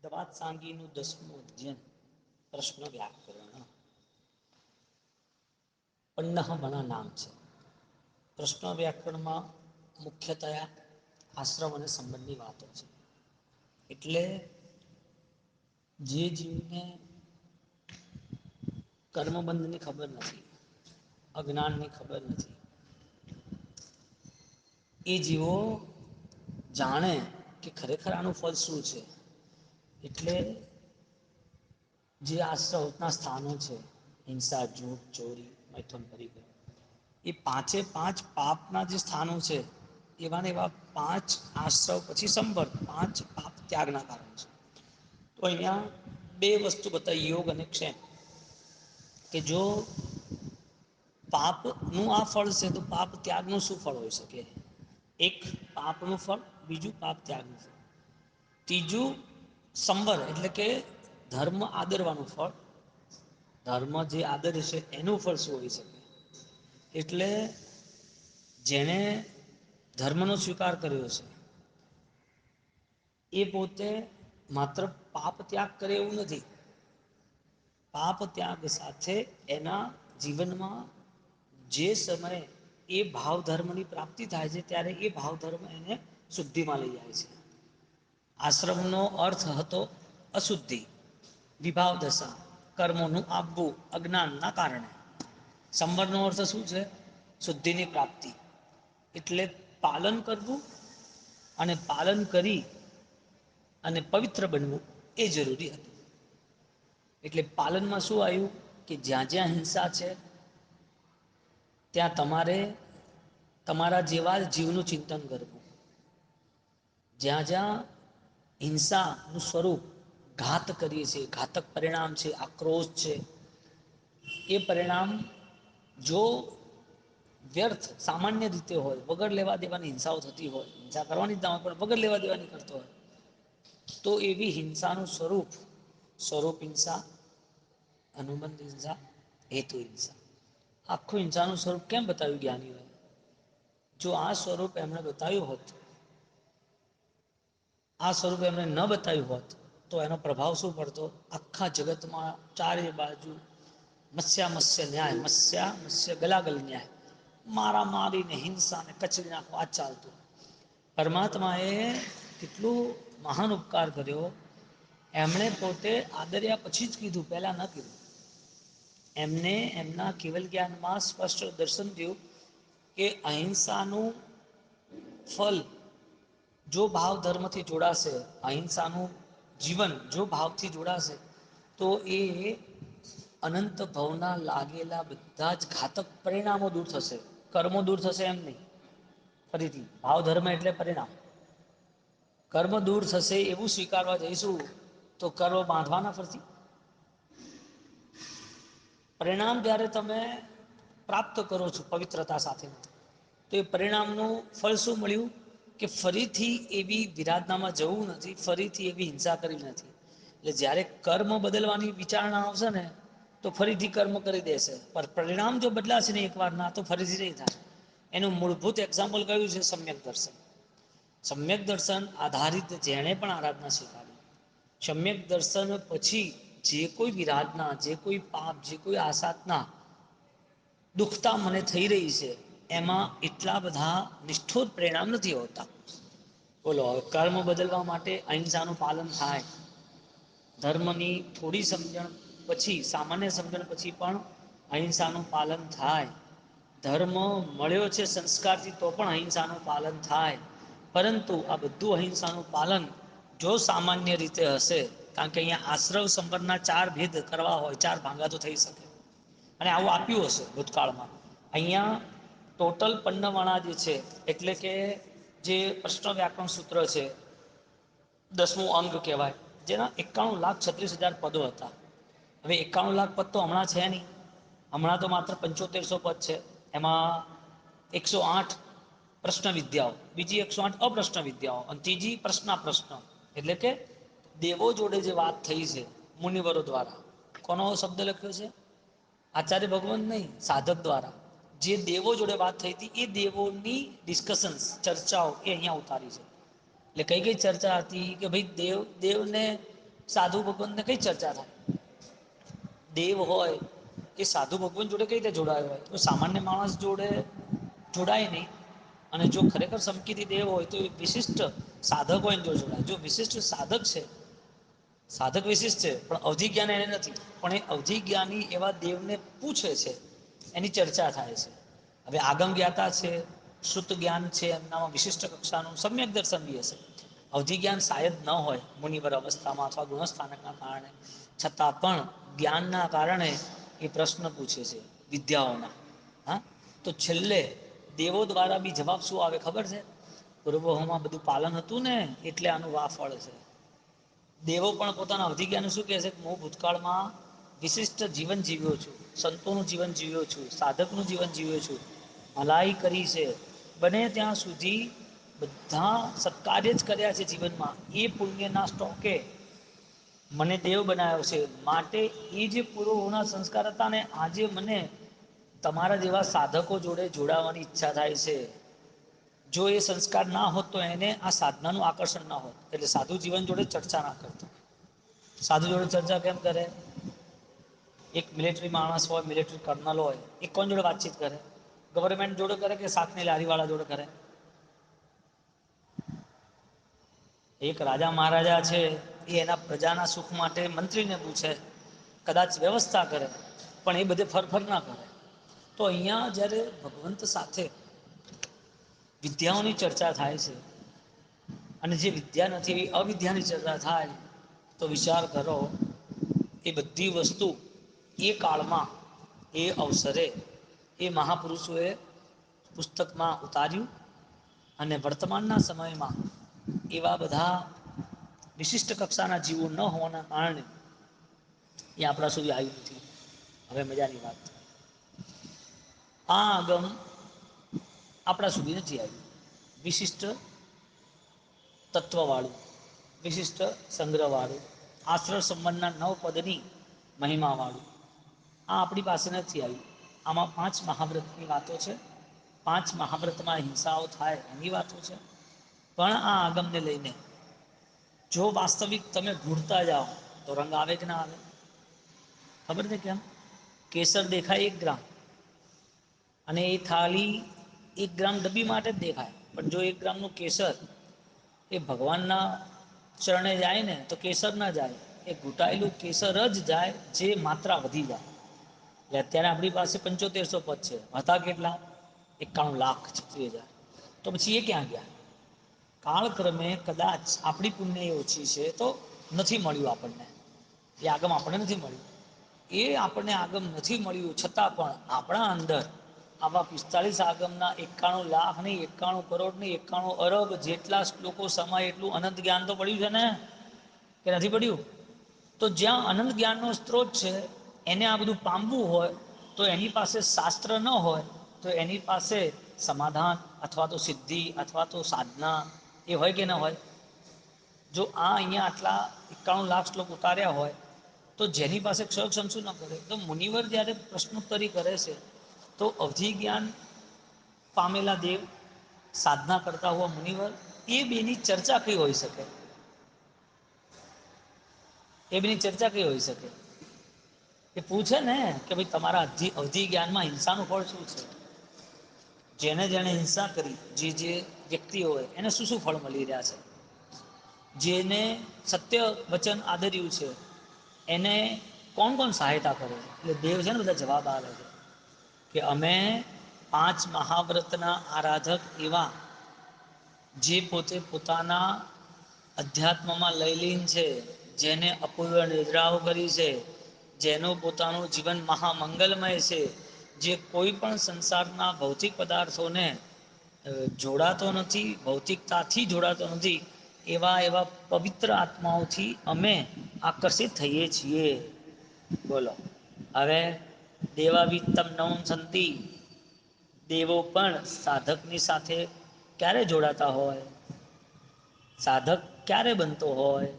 પ્રભાત સાંગીનું 10મું અધ્યયન પ્રશ્ન વ્યાકરણ. પન્નહ નામ છે. પ્રશ્ન વ્યાકરણમાં મુખ્યતયા આશ્રમ અને સંબંધની વાતો છે. એટલે જે જીવને કર્મબંધની ખબર નથી, અજ્ઞાનની ખબર નથી, એ જીવો જાણે કે ખરેખર આનું ફળ શું છે. એટલે જે આશ્રવના સ્થાનો છે, હિંસા, જૂઠ, ચોરી, મૈથુન, પરિગ્રહ, એ પાંચે પાંચ પાપના જે સ્થાનો છે, એવાને એવા પાંચ આશ્રવ પછી સંવર્ત, પાંચ પાપ ત્યાગના કારણ છે. તો અહીંયા બે વસ્તુ બતાવી, યોગ અને ક્ષેમ, કે જો પાપનું આ ફળ છે, તો પાપ ત્યાગનું શું ફળ હોઈ શકે? એક પાપનું ફળ, બીજું પાપ ત્યાગનું ફળ, ત્રીજું સંવર એટલે કે ધર્મ આદરવાનું ફળ, ધર્મ જે આદર છે એનું ફળ શું હોઈ શકે? એટલે જેણે ધર્મનો સ્વીકાર કર્યો છે, એ પોતે માત્ર પાપ ત્યાગ કરે એવું નથી, પાપ ત્યાગ સાથે એના જીવનમાં જે સમયે એ ભાવ ધર્મની પ્રાપ્તિ થાય છે, ત્યારે એ ભાવ ધર્મ એને શુદ્ધિમાં લઈ જાય છે. આશ્રમનો અર્થ હતો અશુદ્ધિ, વિભાવ દશા, કર્મોનું આપવું અજ્ઞાનના કારણે. સંવરનો અર્થ શું છે? શુદ્ધિની પ્રાપ્તિ. એટલે પાલન કરવું અને પાલન કરી અને પવિત્ર બનવું એ જરૂરી હતું. એટલે પાલનમાં શું આવ્યું કે જ્યાં જ્યાં હિંસા છે, ત્યાં તમારે તમારા જેવા જીવનું ચિંતન કરવું. જ્યાં જ્યાં હિંસાનું સ્વરૂપ ઘાત કરીએ છીએ, ઘાતક પરિણામ છે, આક્રોશ છે, એ પરિણામ જો વ્યર્થ સામાન્ય રીતે હોય, વગર લેવા દેવાની હિંસાઓ થતી હોય, હિંસા કરવાની જ ના હોય પણ વગર લેવા દેવાની કરતો હોય, તો એવી હિંસાનું સ્વરૂપ હિંસા, અનુબંધ હિંસા, હેતુ હિંસા, આખું હિંસાનું સ્વરૂપ કેમ બતાવ્યું જ્ઞાનીઓએ? જો આ સ્વરૂપ એમણે બતાવ્યું હોત, આ સ્વરૂપ એમણે ન બતાવ્યું હોત, તો એનો પ્રભાવ શું પડતો? આખા જગતમાં ચારે બાજુ મત્સ્યા મત્સ્ય ન્યાય, મત્સ્યા મત્સ્ય ગલાગલ ન્યાય, મારા મારીને હિંસાને કચડી નાખો, આ ચાલતું. પરમાત્મા એ કેટલું મહાન ઉપકાર કર્યો, એમણે પોતે આદર્યા પછી જ કીધું, પહેલા ન કીધું. એમને એમના કેવલ જ્ઞાનમાં સ્પષ્ટ દર્શન થયું કે અહિંસાનું ફલ જો ભાવ ધર્મથી જોડાશે, અહિંસાનું જીવન જો ભાવથી જોડાશે, તો એ અનંત ભવના લાગેલા બધા જ ઘાતક પરિણામો દૂર થશે. કર્મો દૂર થશે એમ નહીં, ફરીથી ભાવ ધર્મ એટલે પરિણામ. કર્મ દૂર થશે એવું સ્વીકારવા જઈશું, તો કર્મ બાંધવાના ફરથી. પરિણામ જ્યારે તમે પ્રાપ્ત કરો છો પવિત્રતા સાથે, તો એ પરિણામનું ફળ શું મળ્યું? કે ફરીથી એવી વિરાધનામાં જવું નથી, ફરીથી એવી હિંસા કરવી નથી. એટલે જ્યારે કર્મ બદલવાની વિચારણા આવશે ને, તો ફરીથી કર્મ કરી દેશે, પણ પરિણામ જો બદલાશે ને એકવાર ના, તો ફરીથી નહીં થાય. એનું મૂળભૂત એક્ઝામ્પલ કયું છે? સમ્યક દર્શન. સમ્યક દર્શન આધારિત જેણે પણ આરાધના સ્વીકારી, સમ્યક દર્શન પછી જે કોઈ વિરાધના, જે કોઈ પાપ, જે કોઈ આસાધના દુખતા મને થઈ રહી છે, એમાં એટલા બધા નિષ્ઠોર પરિણામ નથી હોતા. બોલો, કર્મ બદલવા માટે અહિંસાનું પાલન થાય, ધર્મની થોડી સમજણ પછી, સામાન્ય સમજણ પછી પણ અહિંસાનું પાલન થાય, ધર્મ મળ્યો છે સંસ્કારથી, તો પણ અહિંસાનું પાલન થાય. પરંતુ આ બધું અહિંસાનું પાલન જો સામાન્ય રીતે હશે, કારણ કે અહીંયા આશ્રવ સંબંધના ચાર ભેદ કરવા હોય, ચાર ભાંગા તો થઈ શકે, અને આવું આપ્યું હશે ભૂતકાળમાં. અહીંયા ટોટલ પન્નવાણા જે છે, એટલે કે જે પ્રશ્ન વ્યાકરણ સૂત્ર છે, 10મું અંગ કહેવાય, જેના 91,36,000 પદો હતા. હવે 91,00,000 પદ તો હમણાં છે નહીં, હમણાં તો માત્ર 7500 પદ છે. એમાં 108 પ્રશ્ન વિદ્યાઓ, બીજી 108 અપ્રશ્ન વિદ્યાઓ, અને ત્રીજી પ્રશ્ન, એટલે કે દેવો જોડે જે વાત થઈ છે મુનિવરો દ્વારા. કોનો શબ્દ લખ્યો છે? આચાર્ય ભગવાન નહીં, સાધક દ્વારા જે દેવો જોડે વાત થઈ હતી, એ દેવોની ડિસ્કશન્સ, ચર્ચાઓ એ અહીંયા ઉતારી છે. એટલે કઈ કઈ ચર્ચા હતી? કે ભાઈ દેવને સાધુ ભગવાન ને કઈ ચર્ચા થાય? દેવ હોય એ સાધુ ભગવાન જોડે કઈ રીતે જોડાયો હોય? તો સામાન્ય માણસ જોડે જોડાય નહીં. અને જો ખરેખર સમકીતી દેવ હોય તો વિશિષ્ટ સાધક હોય જો જોડાય. જો વિશિષ્ટ સાધક છે, સાધક વિશિષ્ટ છે પણ અવધિ જ્ઞાન એને નથી, પણ એ અવધિ જ્ઞાની એવા દેવને પૂછે છે, એની ચર્ચા થાય છે. હવે આગમ જ્ઞાતા છે, શુદ્ધ જ્ઞાન છે, એમનામાં વિશિષ્ટ કક્ષાનું સમ્યક દર્શન બી હશે. અવધિ જ્ઞાન શાયદ ન હોય મુનિવર અવસ્થામાં અથવા ગુણસ્થાનકના કારણે, છતાં પણ જ્ઞાનના કારણે એ પ્રશ્ન પૂછે છે વિદ્યાઓના. હા, તો છેલ્લે દેવો દ્વારા બી જવાબ શું આવે ખબર છે? પૂર્વોમાં બધું પાલન હતું ને એટલે આનું વા ફળ છે. દેવો પણ પોતાના અવધિ જ્ઞાન શું કહે છે? હું ભૂતકાળમાં વિશિષ્ટ જીવન જીવ્યો છું, સંતોનું જીવન જીવ્યો છું, સાધકનું જીવન જીવ્યો છું, ભલાઈ કરી છે, બને ત્યાં સુધી બધા સત્કાર્ય જ કર્યા છે જીવનમાં. એ પુણ્યના સ્ટોકે મને દેવ બનાવ્યો છે. માટે એ જે પૂર્વના સંસ્કાર હતા ને, આજે મને તમારા જેવા સાધકો જોડે જોડાવાની ઈચ્છા થાય છે. જો એ સંસ્કાર ના હોત તો એને આ સાધનાનું આકર્ષણ ના હોત. એટલે સાધુ જીવન જોડે ચર્ચા ના કરતો. સાધુ જોડે ચર્ચા કેમ કરે? એક મિલિટરી માણસ હોય, મિલિટરી કર્નલ હોય, એ કોણ જોડે વાતચીત કરે? ગવર્નમેન્ટ જોડે કરે કે સાથની લારી વાળા જોડે કરે? એક રાજા મહારાજા છે, એ એના પ્રજાના સુખ માટે મંત્રીને પૂછે, કદાચ વ્યવસ્થા કરે, પણ એ બધે ફરફર ના કરે. તો અહીંયા જ્યારે ભગવંત સાથે વિદ્યાઓની ચર્ચા થાય છે, અને જે વિદ્યા નથી એવી અવિદ્યાની ચર્ચા થાય, તો વિચાર કરો એ બધી વસ્તુ એ કાળમાં, એ અવસરે એ મહાપુરુષોએ પુસ્તકમાં ઉતાર્યું. અને વર્તમાનના સમયમાં એવા બધા વિશિષ્ટ કક્ષાના જીવો ન હોવાના કારણે એ આપણા સુધી આવ્યું નથી. હવે મજાની વાત, આ આગમ આપણા સુધી નથી આવ્યું. વિશિષ્ટ તત્વવાળું, વિશિષ્ટ સંગ્રહવાળું, આશ્રય સંબંધના 9 પદની મહિમાવાળું આ આપણી પાસે નથી આવ્યું. આમાં 5 મહાવ્રતની વાતો છે. 5 મહાવ્રતમાં હિંસાઓ થાય એની વાતો છે. પણ આ આગમને લઈને જો વાસ્તવિક તમે ઘૂરતા જાઓ તો રંગ આવે કે ના આવે? ખબર છે કેમ? કેસર દેખાય 1 ગ્રામ, અને એ થાળી 1 ગ્રામ ડબ્બી માટે જ દેખાય. પણ જો 1 ગ્રામનું કેસર એ ભગવાનના ચરણે જાય ને તો કેસર ના જાય, એ ઘૂંટાયેલું કેસર જ જાય, જે માત્રા વધી જાય. એટલે અત્યારે આપણી પાસે 7500 પદ છે, હતા કેટલા? 91,36,000. તો પછી એ ક્યાં ગયા? કાળક્રમે કદાચ આપણી પુણ્ય એ ઓછી છે તો નથી મળ્યું આપણને, એ આગમ આપણને નથી મળ્યું. એ આપણને આગમ નથી મળ્યું છતાં પણ આપણા અંદર આવા 45 આગમના 91,00,000 નહીં, 91 કરોડ નહીં, 91 અરબ જેટલા શ્લોકો સમાય એટલું અનંત જ્ઞાન તો પડ્યું છે ને, કે નથી પડ્યું? તો જ્યાં અનંત જ્ઞાનનો સ્ત્રોત છે, એને આ બધું પામવું હોય તો એની પાસે શાસ્ત્ર ન હોય તો એની પાસે સમાધાન અથવા તો સિદ્ધિ અથવા તો સાધના એ હોય કે ના હોય? જો આ અહીંયા આટલા 91,00,000 શ્લોક ઉતાર્યા હોય તો જેની પાસે ક્ષર સંશુ ન કરે, તો મુનિવર જ્યારે પ્રશ્નોત્તરી કરે છે તો અવધિ જ્ઞાન પામેલા દેવ, સાધના કરતા હોવા મુનિવર, એ બેની ચર્ચા કઈ હોઈ શકે? એ બેની ચર્ચા કઈ હોઈ શકે? એ પૂછે ને કે ભાઈ તમારા અવધિ જ્ઞાનમાં હિંસાનું ફળ શું છે? જેને જેને હિંસા કરી, જે જે વ્યક્તિઓએ, એને શું શું ફળ મળી રહ્યા છે? જેને સત્ય વચન આદર્યું છે એને કોણ કોણ સહાયતા કરે છે? એટલે દેવ છે ને બધા જવાબ આપે છે કે અમે 5 મહાવ્રતના આરાધક એવા, જે પોતે પોતાના અધ્યાત્મમાં લયલીન છે, જેને અપૂર્વ નિદ્રાઓ કરી છે, જેનું પોતાનું જીવન મહામંગલમય છે, જે કોઈ પણ સંસારના ભૌતિક પદાર્થોને જોડાતો નથી, ભૌતિકતાથી જોડાતો નથી, એવા એવા પવિત્ર આત્માઓથી અમે આકર્ષિત થઈએ છીએ. બોલો હવે દેવાવિત્તમ નવમ સંતિ, દેવો પણ સાધકની સાથે ક્યારે જોડાતા હોય? સાધક ક્યારે બનતો હોય?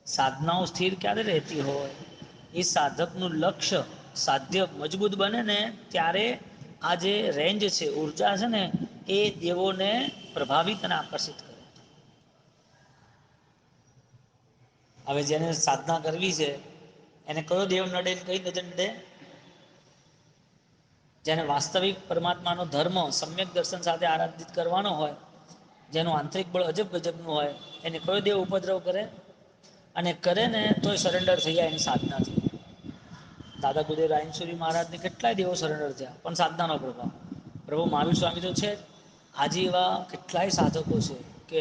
સાધનાઓ સ્થિર ક્યારે રહેતી હોય? એ સાધકનું લક્ષ્ય સાધ્ય મજબૂત બને ને ત્યારે આ જે રેન્જ છે, ઉર્જા છે ને, એ દેવોને પ્રભાવિત અને આકર્ષિત કરે. હવે જેને સાધના કરવી છે એને કયો દેવ નડે કઈ નજર નડે? જેને વાસ્તવિક પરમાત્માનો ધર્મ સમ્યક દર્શન સાથે આરાધિત કરવાનો હોય, જેનું આંતરિક બળ અજબ ગજબનું હોય, એને કયો દેવ ઉપદ્રવ કરે? અને કરે ને તોય સરેન્ડર થઈ જાય એની સાધનાથી. દાદા ગુદેવ રાયચુરી મહારાજને કેટલાય દેવો સરેન્ડર થયા, પણ સાધનાનો પ્રભાવ. પ્રભુ મહાવીર સ્વામી તો છે જ. આજે એવા કેટલાય સાધકો છે કે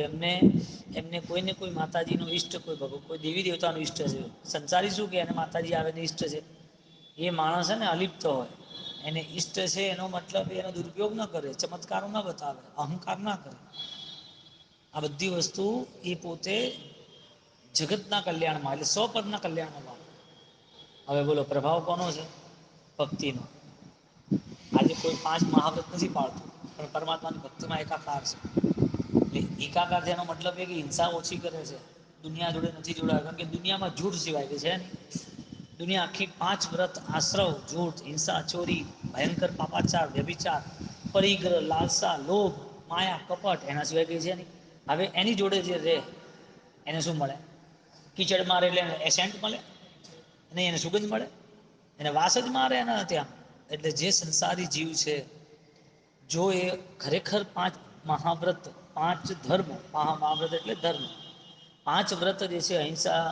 એમને કોઈને કોઈ માતાજીનો ઈષ્ટ, કોઈ દેવી દેવતાનો ઈષ્ટ છે. સંસારી શું કે એને માતાજી આવે ને ઈષ્ટ છે. એ માણસ છે ને અલિપ્ત હોય, એને ઈષ્ટ છે એનો મતલબ એનો દુરુપયોગ ન કરે, ચમત્કારો ન બતાવે, અહંકાર ના કરે. આ બધી વસ્તુ એ પોતે જગતના કલ્યાણમાં એટલે સ્વપદના કલ્યાણમાં. હવે બોલો પ્રભાવ કોનો છે? ભક્તિનો. આજે કોઈ 5 મહાવ્રત નથી પાળતું, પણ પરમાત્માની ભક્તિમાં એકાકાર છે. એટલે એકાકાર છે એનો મતલબ એ કે હિંસા ઓછી કરે છે, દુનિયા જોડે નથી જોડાય. કારણ કે દુનિયામાં જૂઠ સિવાય કે છે ને, દુનિયા આખી 5 વ્રત આશ્રવ, જૂઠ, હિંસા, ચોરી, ભયંકર પાપાચાર, વ્યભિચાર, પરિગ્રહ, લાલસા, લોભ, માયા, કપટ એના સિવાય કઈ છે નહીં. હવે એની જોડે જે રે એને શું મળે? કીચડ મારે એટલે એસેન્ટ મળે? નહીં, એને સુગંધ મળે? એને વાસ જ મારે એના ત્યાં. એટલે જે સંસારી જીવ છે, જો એ ખરેખર 5 મહાવ્રત, 5 ધર્મ, મહાવ્રત એટલે ધર્મ, 5 વ્રત જે છે અહિંસા,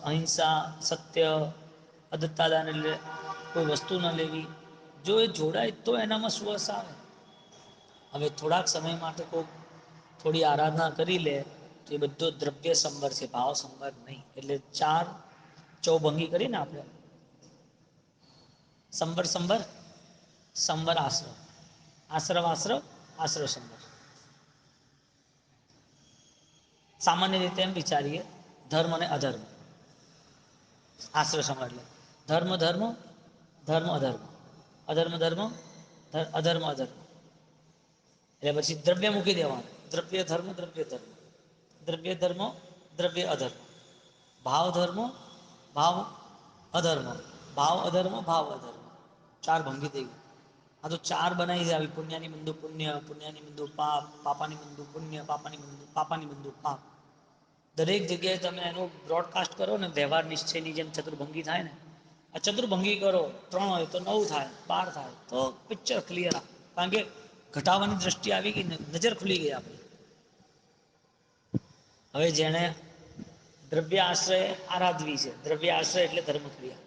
અહિંસા, સત્ય, અદત્તાદાન એટલે કોઈ વસ્તુ ન લેવી, જો એ જોડાય તો એનામાં સુવાસ આવે. હવે થોડાક સમય માટે કોઈ થોડી આરાધના કરી લે તો એ બધો દ્રવ્ય સંંબર છે, ભાવ સંંબર નહીં. એટલે 4 ચૌભંગી કરીને આપણે સંબર સંબર, સંબર આશ્રવ, આશ્રવ આશ્રવ, આશ્રવ સંબર. સામાન્ય રીતે એમ વિચારીએ ધર્મ અને અધર્મ. આશ્રય સમજ ધર્મ ધર્મ, ધર્મ અધર્મ, અધર્મ ધર્મ, અધર્મ અધર્મ. એટલે પછી દ્રવ્ય મૂકી દેવાનું, દ્રવ્ય ધર્મ, દ્રવ્ય ધર્મ, દ્રવ્ય ધર્મ, દ્રવ્ય અધર્મ, ભાવ ધર્મ, ભાવ અધર્મ, ભાવ અધર્મ, ભાવ અધર્મ. 4 ભંગી થઈ ગઈ. આ તો 4 બનાવી છે આવી: પુણ્યની બંધુ પુણ્ય, પુણ્યની બંધુ પાપ, પાપાની બંધુ પુણ્ય, પાપાની બંધુ પાપાની બંધુ પાપ. દરેક જગ્યાએ તમે એનું બ્રોડકાસ્ટ કરો ને, વ્યવહાર નિશ્ચયની જેમ ચતુર્ભંગી થાય ને, આ ચતુર્ભંગી કરો 3 હોય તો 9 થાય, 12 થાય તો પિક્ચર ક્લિયર. કારણ કે ઘટાવાની દ્રષ્ટિ આવી ગઈ ને, નજર ખુલી ગઈ આપણી. હવે જેણે દ્રવ્ય આશ્રય આરાધવી છે, દ્રવ્ય આશ્રય એટલે ધર્મક્રિયા.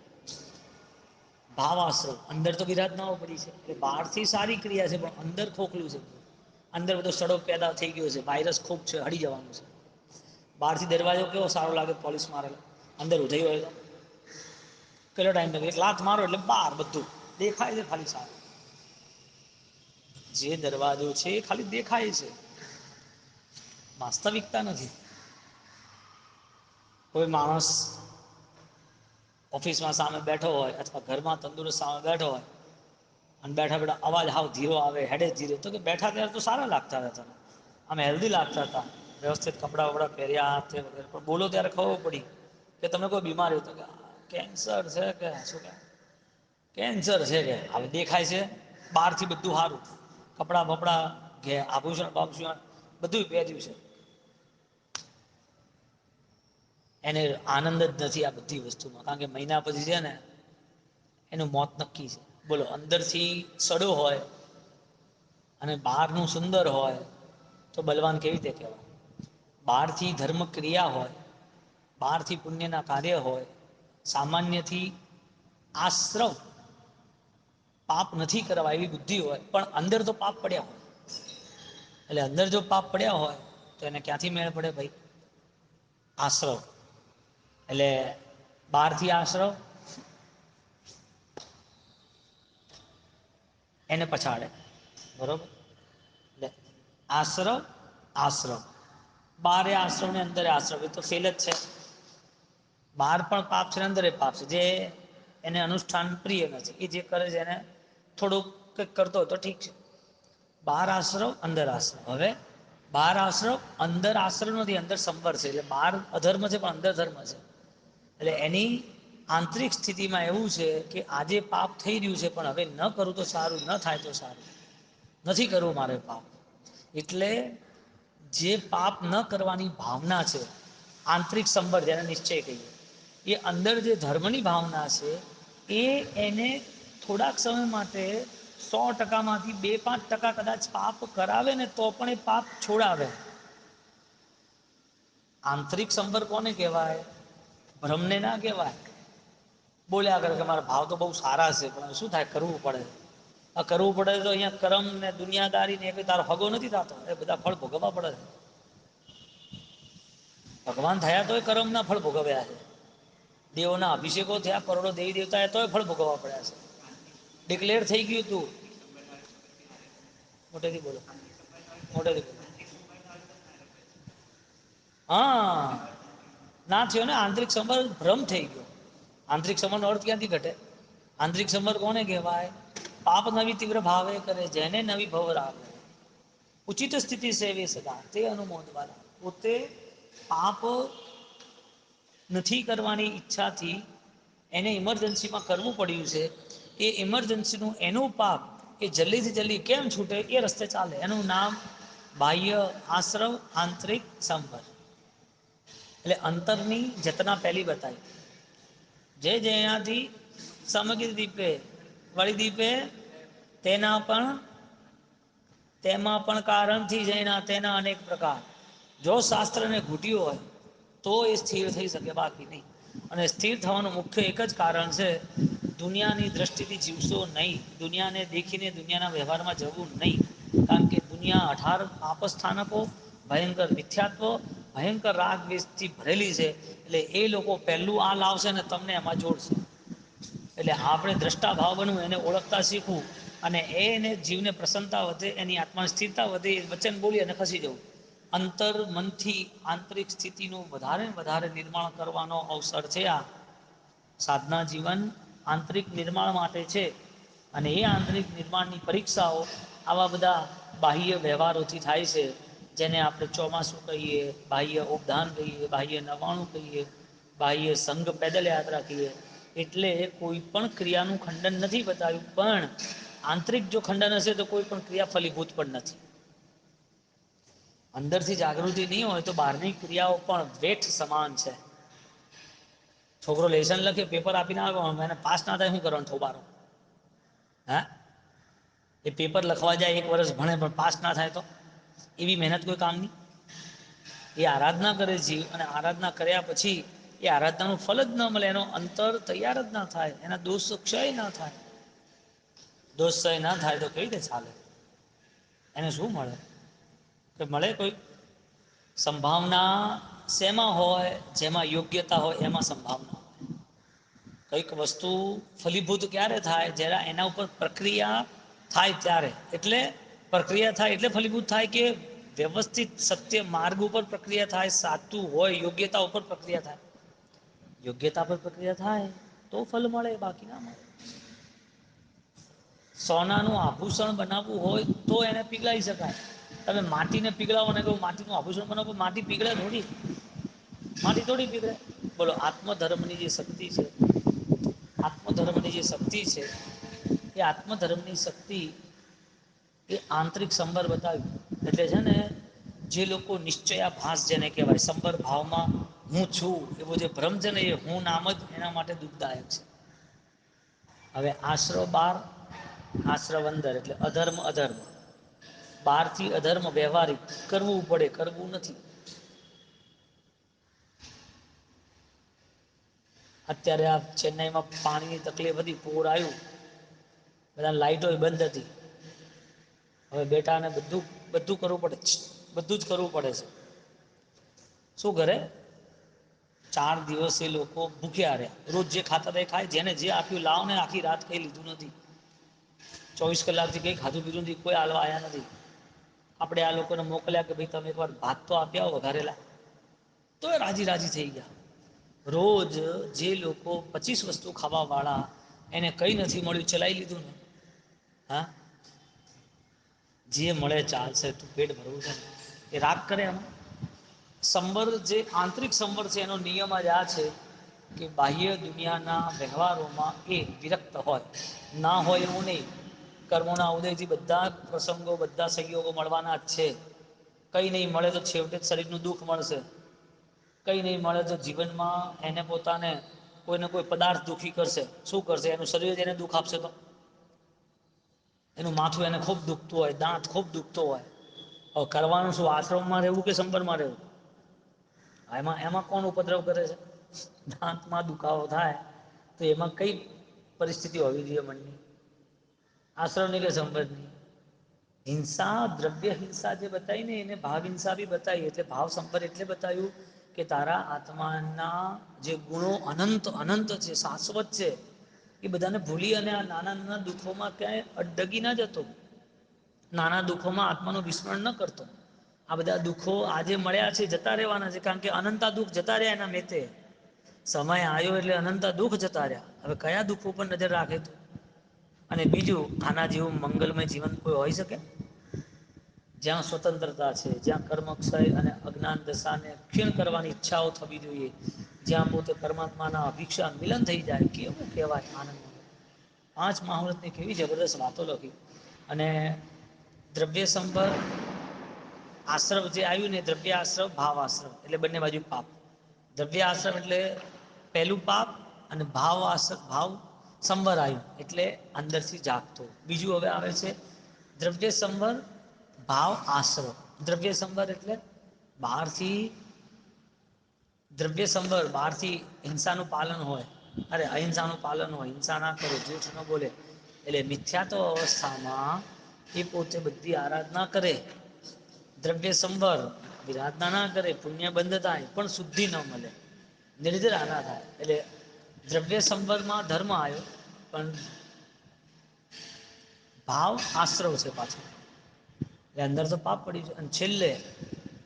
ભાવ આશ્રય અંદર તો વિરાધનાઓ પડી છે, એટલે બહારથી સારી ક્રિયા છે, પણ અંદર ખોખલું છે. અંદર બધો સડો પેદા થઈ ગયો છે, વાયરસ ખૂબ છે, હળી જવાનું છે. બહારથી દરવાજો કેવો સારો લાગે, પોલિશ મારેલો, અંદર ઉધઈ હોય તો કેટલો ટાઈમ લાગે? 1 લાત મારો એટલે બહાર બધું દેખાય છે ખાલી સારું. જે દરવાજો છે એ ખાલી દેખાય છે, વાસ્તવિકતા નથી. કોઈ માણસ ઓફિસમાં સામે બેઠો હોય, અથવા ઘરમાં તંદુરસ્ત સામે બેઠો હોય, અને બેઠા બેઠા અવાજ હાવ ધીરો આવે, હેડે ધીરે, તો કે બેઠા ત્યારે તો સારા લાગતા હતા, આમ હેલ્ધી લાગતા હતા, વ્યવસ્થિત કપડાં વપડા પહેર્યા, તે વગેરે. પણ બોલો ત્યારે ખબર પડી કે તમને કોઈ બીમારી તો કે કેન્સર છે કે શું કે કેન્સર છે કે હવે દેખાય છે બહારથી બધું સારું, કપડાં બપડા કે આભૂષણ બાભૂષણ બધું પહેર્યું છે, એને આનંદ જ નથી આ બધી વસ્તુમાં. કારણ કે મહિના પછી છે ને એનું મોત નક્કી છે. બોલો, અંદરથી સડો હોય અને બહારનું સુંદર હોય તો બલવાન કેવી રીતે કહેવાય? બહારથી ધર્મ ક્રિયા હોય, બહારથી પુણ્યના કાર્ય હોય, સામાન્યથી આશ્રવ પાપ નથી કરવા એવી બુદ્ધિ હોય, પણ અંદર તો પાપ પડ્યા હોય. એટલે અંદર જો પાપ પડ્યા હોય તો એને ક્યાંથી મેળ પડે ભાઈ? આશ્રવ એટલે બહારથી આશ્રવ એને પછાડે, બરોબર? એટલે આશ્રવ આશ્રમ, બારે આશ્રમ ને અંદર આશ્રમ, એ તો ફેલ જ છે. બહાર પણ પાપ છે, અંદર એ પાપ છે. જે એને અનુષ્ઠાન પ્રિય નથી, એ જે કરે છે એને થોડુંક કંઈક કરતો હોય તો ઠીક છે. બહાર આશ્રવ, અંદર આશ્રમ. હવે બહાર આશ્રમ, અંદર આશ્રમ નથી, અંદર સંવર છે. એટલે બહાર અધર્મ છે પણ અંદર ધર્મ છે. એટલે એની આંતરિક સ્થિતિમાં એવું છે કે આજે પાપ થઈ રહ્યું છે, પણ હવે ન કરું તો સારું, ન થાય તો સારું, નથી કરવું મારે પાપ. એટલે જે પાપ ન કરવાની ભાવના છે, આંતરિક સંબર જેને નિશ્ચય કહીએ, એ અંદર જે ધર્મની ભાવના છે એ એને થોડાક સમય માટે 100%માંથી 2-5% કદાચ પાપ કરાવે ને તો પણ એ પાપ છોડાવે. આંતરિક સંબર કોને કહેવાય? ભ્રમને ના કહેવાય. બોલ્યા કરે કે મારા ભાવ તો બહુ સારા છે, પણ શું થાય, કરવું પડે. આ કરવું પડે તો અહીંયા કરમ ને દુનિયાદારી ને એ તારો હગો નથી થતો, એ બધા ફળ ભોગવવા પડે છે. ભગવાન થયા તોય કરમના ફળ ભોગવ્યા છે. દેવોના અભિષેકો થયા, કરોડો દેવી દેવતા તોય ફળ ભોગવવા પડ્યા છે. ડિક્લેર થઈ ગયું તું. મોટેથી બોલો, મોટેથી બોલો. હા, ના થયો ને. આંતરિક સંબંધ ભ્રમ થઈ ગયો. આંતરિક સંબંધ અર્થ ક્યાંથી ઘટે? આંતરિક સંબંધ કોને કહેવાય? પાપ નવી તીવ્ર ભાવે કરે, જેને નવી ભવ આવે. ઉચિત સ્થિતિ સેવી સદા તે અનુમોદવાના. પોતે પાપ નથી કરવાની ઈચ્છાથી એને ઇમરજન્સીમાં કરવું પડ્યું છે. એ ઇમરજન્સીનું એનું પાપ એ જલ્દીથી જલ્દી કેમ છૂટે એ રસ્તે ચાલે. એનું નામ બાહ્ય આશ્રવ, આંતરિક સંબંધ. એટલે અંતરની જતના પહેલી બતાવી. જે જયાથી સમગી દીપે વળી દીપે તેના પણ તેમાં પણ કારણથી જઈના તેના અનેક પ્રકાર. જો શાસ્ત્રને ઘૂટ્યું હોય તો એ સ્થિર થઈ શકે, બાકી નહીં. અને સ્થિર થવાનું મુખ્ય એક જ કારણ છે, દુનિયાની દ્રષ્ટિથી જીવશો નહીં. દુનિયાને દેખીને દુનિયાના વ્યવહારમાં જવું નહીં. કારણ કે દુનિયા 18 પાપસ્થાનકો, ભયંકર મિથ્યાત્વ, ભયંકર રાગ દ્વેષથી ભરેલી છે. એટલે એ લોકો પહેલું આ લાવશે ને તમને એમાં જોડશે. એટલે આપણે દ્રષ્ટા ભાવ બનવું, એને ઓળખતા શીખવું, અને એને જીવને પ્રસન્નતા વધે, એની આત્માની સ્થિરતા વધે, એ વચન બોલી અને ખસી જવું. અંતર મનથી આંતરિક સ્થિતિનું વધારે ને વધારે નિર્માણ કરવાનો અવસર છે. આ સાધના જીવન આંતરિક નિર્માણ માટે છે. અને એ આંતરિક નિર્માણની પરીક્ષાઓ આવા બધા બાહ્ય વ્યવહારોથી થાય છે. જેને આપણે ચોમાસું કહીએ, બાહ્ય ઉપધાન કહીએ, બાહ્ય નવાણું કહીએ, બાહ્ય સંઘ પેદલ યાત્રા કહીએ. એટલે કોઈ પણ ક્રિયાનું ખંડન નથી બતાવ્યું, પણ આંતરિક જો ખંડન હશે તો કોઈ પણ ક્રિયા ફલીભૂત પણ નથી. અંદરથી જાગૃતિ નહીં હોય તો બહારની ક્રિયાઓ પણ વેઠ સમાન છે. છોકરો લેસન લખે, પેપર આપીને આવે, એને પાસ ના થાય શું કરવાનું? થોબારો હા, એ પેપર લખવા જાય, 1 વર્ષ ભણે પણ પાસ ના થાય તો એવી મહેનત કોઈ કામની. એ આરાધના કરે છે, અને આરાધના કર્યા પછી એ આરાધનાનું ફળ જ ન મળે, એનો અંતર તૈયાર જ ના થાય, એના દોષ ક્ષય ના થાય. દોષ ક્ષય ના થાય તો કઈ રીતે ચાલે? એને શું મળે? કે મળે કોઈ સંભાવના શેમાં હોય? જેમાં યોગ્યતા હોય એમાં સંભાવના હોય. કઈક વસ્તુ ફલીભૂત ક્યારે થાય? જરા એના ઉપર પ્રક્રિયા થાય ત્યારે. એટલે પ્રક્રિયા થાય એટલે ફલીભૂત થાય કે વ્યવસ્થિત સત્ય માર્ગ ઉપર પ્રક્રિયા થાય, સાચું હોય, યોગ્યતા ઉપર પ્રક્રિયા થાય. યોગ્યતા પર પ્રક્રિયા થાય તો ફલ મળે, બાકી ના મળે. સોનાનું આભૂષણ બનાવવું હોય તો એને પીગળાવી શકાય. તમે માટીને પીગળાવો ને કહો માટીનું આભૂષણ બનાવો, માટી પીગળે થોડી. માટી થોડી પીગળે. બોલો, આત્મધર્મની જે શક્તિ છે, આત્મધર્મની જે શક્તિ છે, એ આત્મધર્મની શક્તિ એ આંતરિક સંબર બતાવ્યું. એટલે છે ને, જે લોકો નિશ્ચયાભાસ જેને કહેવાય, સંબર ભાવમાં હું છું એવો જે ભ્રમ છે ને, એ હું નામ જ એના માટે દુઃખદાયક છે. હવે આશ્રવ 12, આશ્રવ 15 એટલે અધર્મ. અધર્મ 12 થી અધર્મ વ્યવહારિક કરવું પડે, કરવું નથી. અત્યારે આ ચેન્નાઈમાં પાણીની તકલીફ હતી, પૂર આવ્યું, બધા લાઈટો બંધ હતી. હવે બેટાને બધું બધું કરવું પડે, બધું જ કરવું પડે છે. શું કરે? 4 દિવસ એ લોકો ભૂખ્યા રહ્યા. રોજ જે ખાતા એ ખાય, જેને જે આપ્યું લાવ ને. આખી રાત કઈ લીધું નથી. 24 કલાકથી કંઈ ખાધું પીધું નથી, કોઈ હાલવા આવ્યા નથી. આપણે આ લોકોને મોકલ્યા કે ભાઈ તમે એકવાર ભાત તો આપ્યા હો વઘારેલા, તો એ રાજી રાજી થઈ ગયા. રોજ જે લોકો 25 વસ્તુ ખાવા વાળા, એને કંઈ નથી મળ્યું, ચલાવી લીધું ને. હા, જે મળે ચાલશે, તું પેટ ભરવું છે ને એ રાગ કરે. એમ સંબર જે આંતરિક સંબર છે, એનો નિયમ જ આ છે કે બાહ્ય દુનિયાના વ્યવહારોમાં એ વિરક્ત હોય. ના હોય એવું નહીં. કર્મોના ઉદયથી બધા પ્રસંગો, બધા સંયોગો મળવાના જ છે. કંઈ નહીં મળે તો છેવટે શરીરનું દુઃખ મળશે. કંઈ નહીં મળે તો જીવનમાં એને પોતાને કોઈને કોઈ પદાર્થ દુઃખી કરશે, શું કરશે? એનું શરીર એને દુઃખ આપશે તો એનું માથું એને ખૂબ દુખતું હોય, દાંત ખૂબ દુખતો હોય, હવે કરવાનું શું? આશ્રમમાં રહેવું કે સંબરમાં રહેવું? એમાં કોણ ઉપદ્રવ કરે છે? દાંતમાં દુખાવો થાય તો એમાં કઈ પરિસ્થિતિ હોવી જોઈએ મનની? આશ્રમની કે સંબંધની? હિંસા, દ્રવ્ય હિંસા જે બતાવી ને એને ભાવ હિંસા બી બતાવી. એટલે ભાવ સંપર એટલે બતાવ્યું કે તારા આત્માના જે ગુણો અનંત અનંત છે, શાશ્વત છે, એ બધાને ભૂલી અને આ નાના નાના દુઃખોમાં ક્યાંય અડગી ના જતો, નાના દુઃખોમાં આત્માનું વિસ્મરણ ન કરતો. આ બધા દુઃખો આજે મળ્યા છે, જતા રહેવાના છે, કારણ કે અનંતા દુઃખ જતા રહ્યા એના મેતે. સમય આવ્યો એટલે અનંતા દુઃખ જતા રહ્યા. હવે કયા દુઃખો ઉપર નજર રાખે તું? અને બીજું, આના જેવું મંગલમય જીવન કોઈ હોઈ શકે? જ્યાં સ્વતંત્રતા છે, જ્યાં કર્મક્ષય અને અજ્ઞાન દશાને ક્ષીણ કરવાની ઈચ્છાઓ થવી જોઈએ, જ્યાં પોતે પરમાત્માના અભિક્ષા મિલન થઈ જાય, કેવું કહેવાય આનંદ! પાંચ મહાવ્રતની કેવી જબરદસ્ત વાતો લખી. અને દ્રવ્ય સંભર આશ્રવ જે આવ્યું ને, દ્રવ્ય આશ્રવ, ભાવ આશ્રવ, એટલે બંને બાજુ પાપ. દ્રવ્ય આશ્રમ એટલે પહેલું પાપ, અને ભાવ સંવર આવ્યું એટલે અંદરથી જાગતો. બીજું હવે આવે છે દ્રવ્ય સંવર, ભાવ આશ્રવ. દ્રવ્ય સંવર એટલે બહારથી દ્રવ્ય સંવર, બહારથી હિંસાનું પાલન હોય, અરે અહિંસાનું પાલન હોય, હિંસા ના કરે, જૂઠ ન બોલે, એટલે મિથ્યા તો અવસ્થામાં એ પોતે બધી આરાધના કરે, દ્રવ્ય સંવર, વિરાધના ના કરે, પુણ્ય બંધ થાય પણ શુદ્ધિ ન મળે, નિર્જરાના થાય. એટલે દ્રવ્ય સંવરમાં ધર્મ આવ્યો, પણ ભાવ આશ્રવ છે પાછો, એટલે અંદર તો પાપ પડી છે. અને છેલ્લે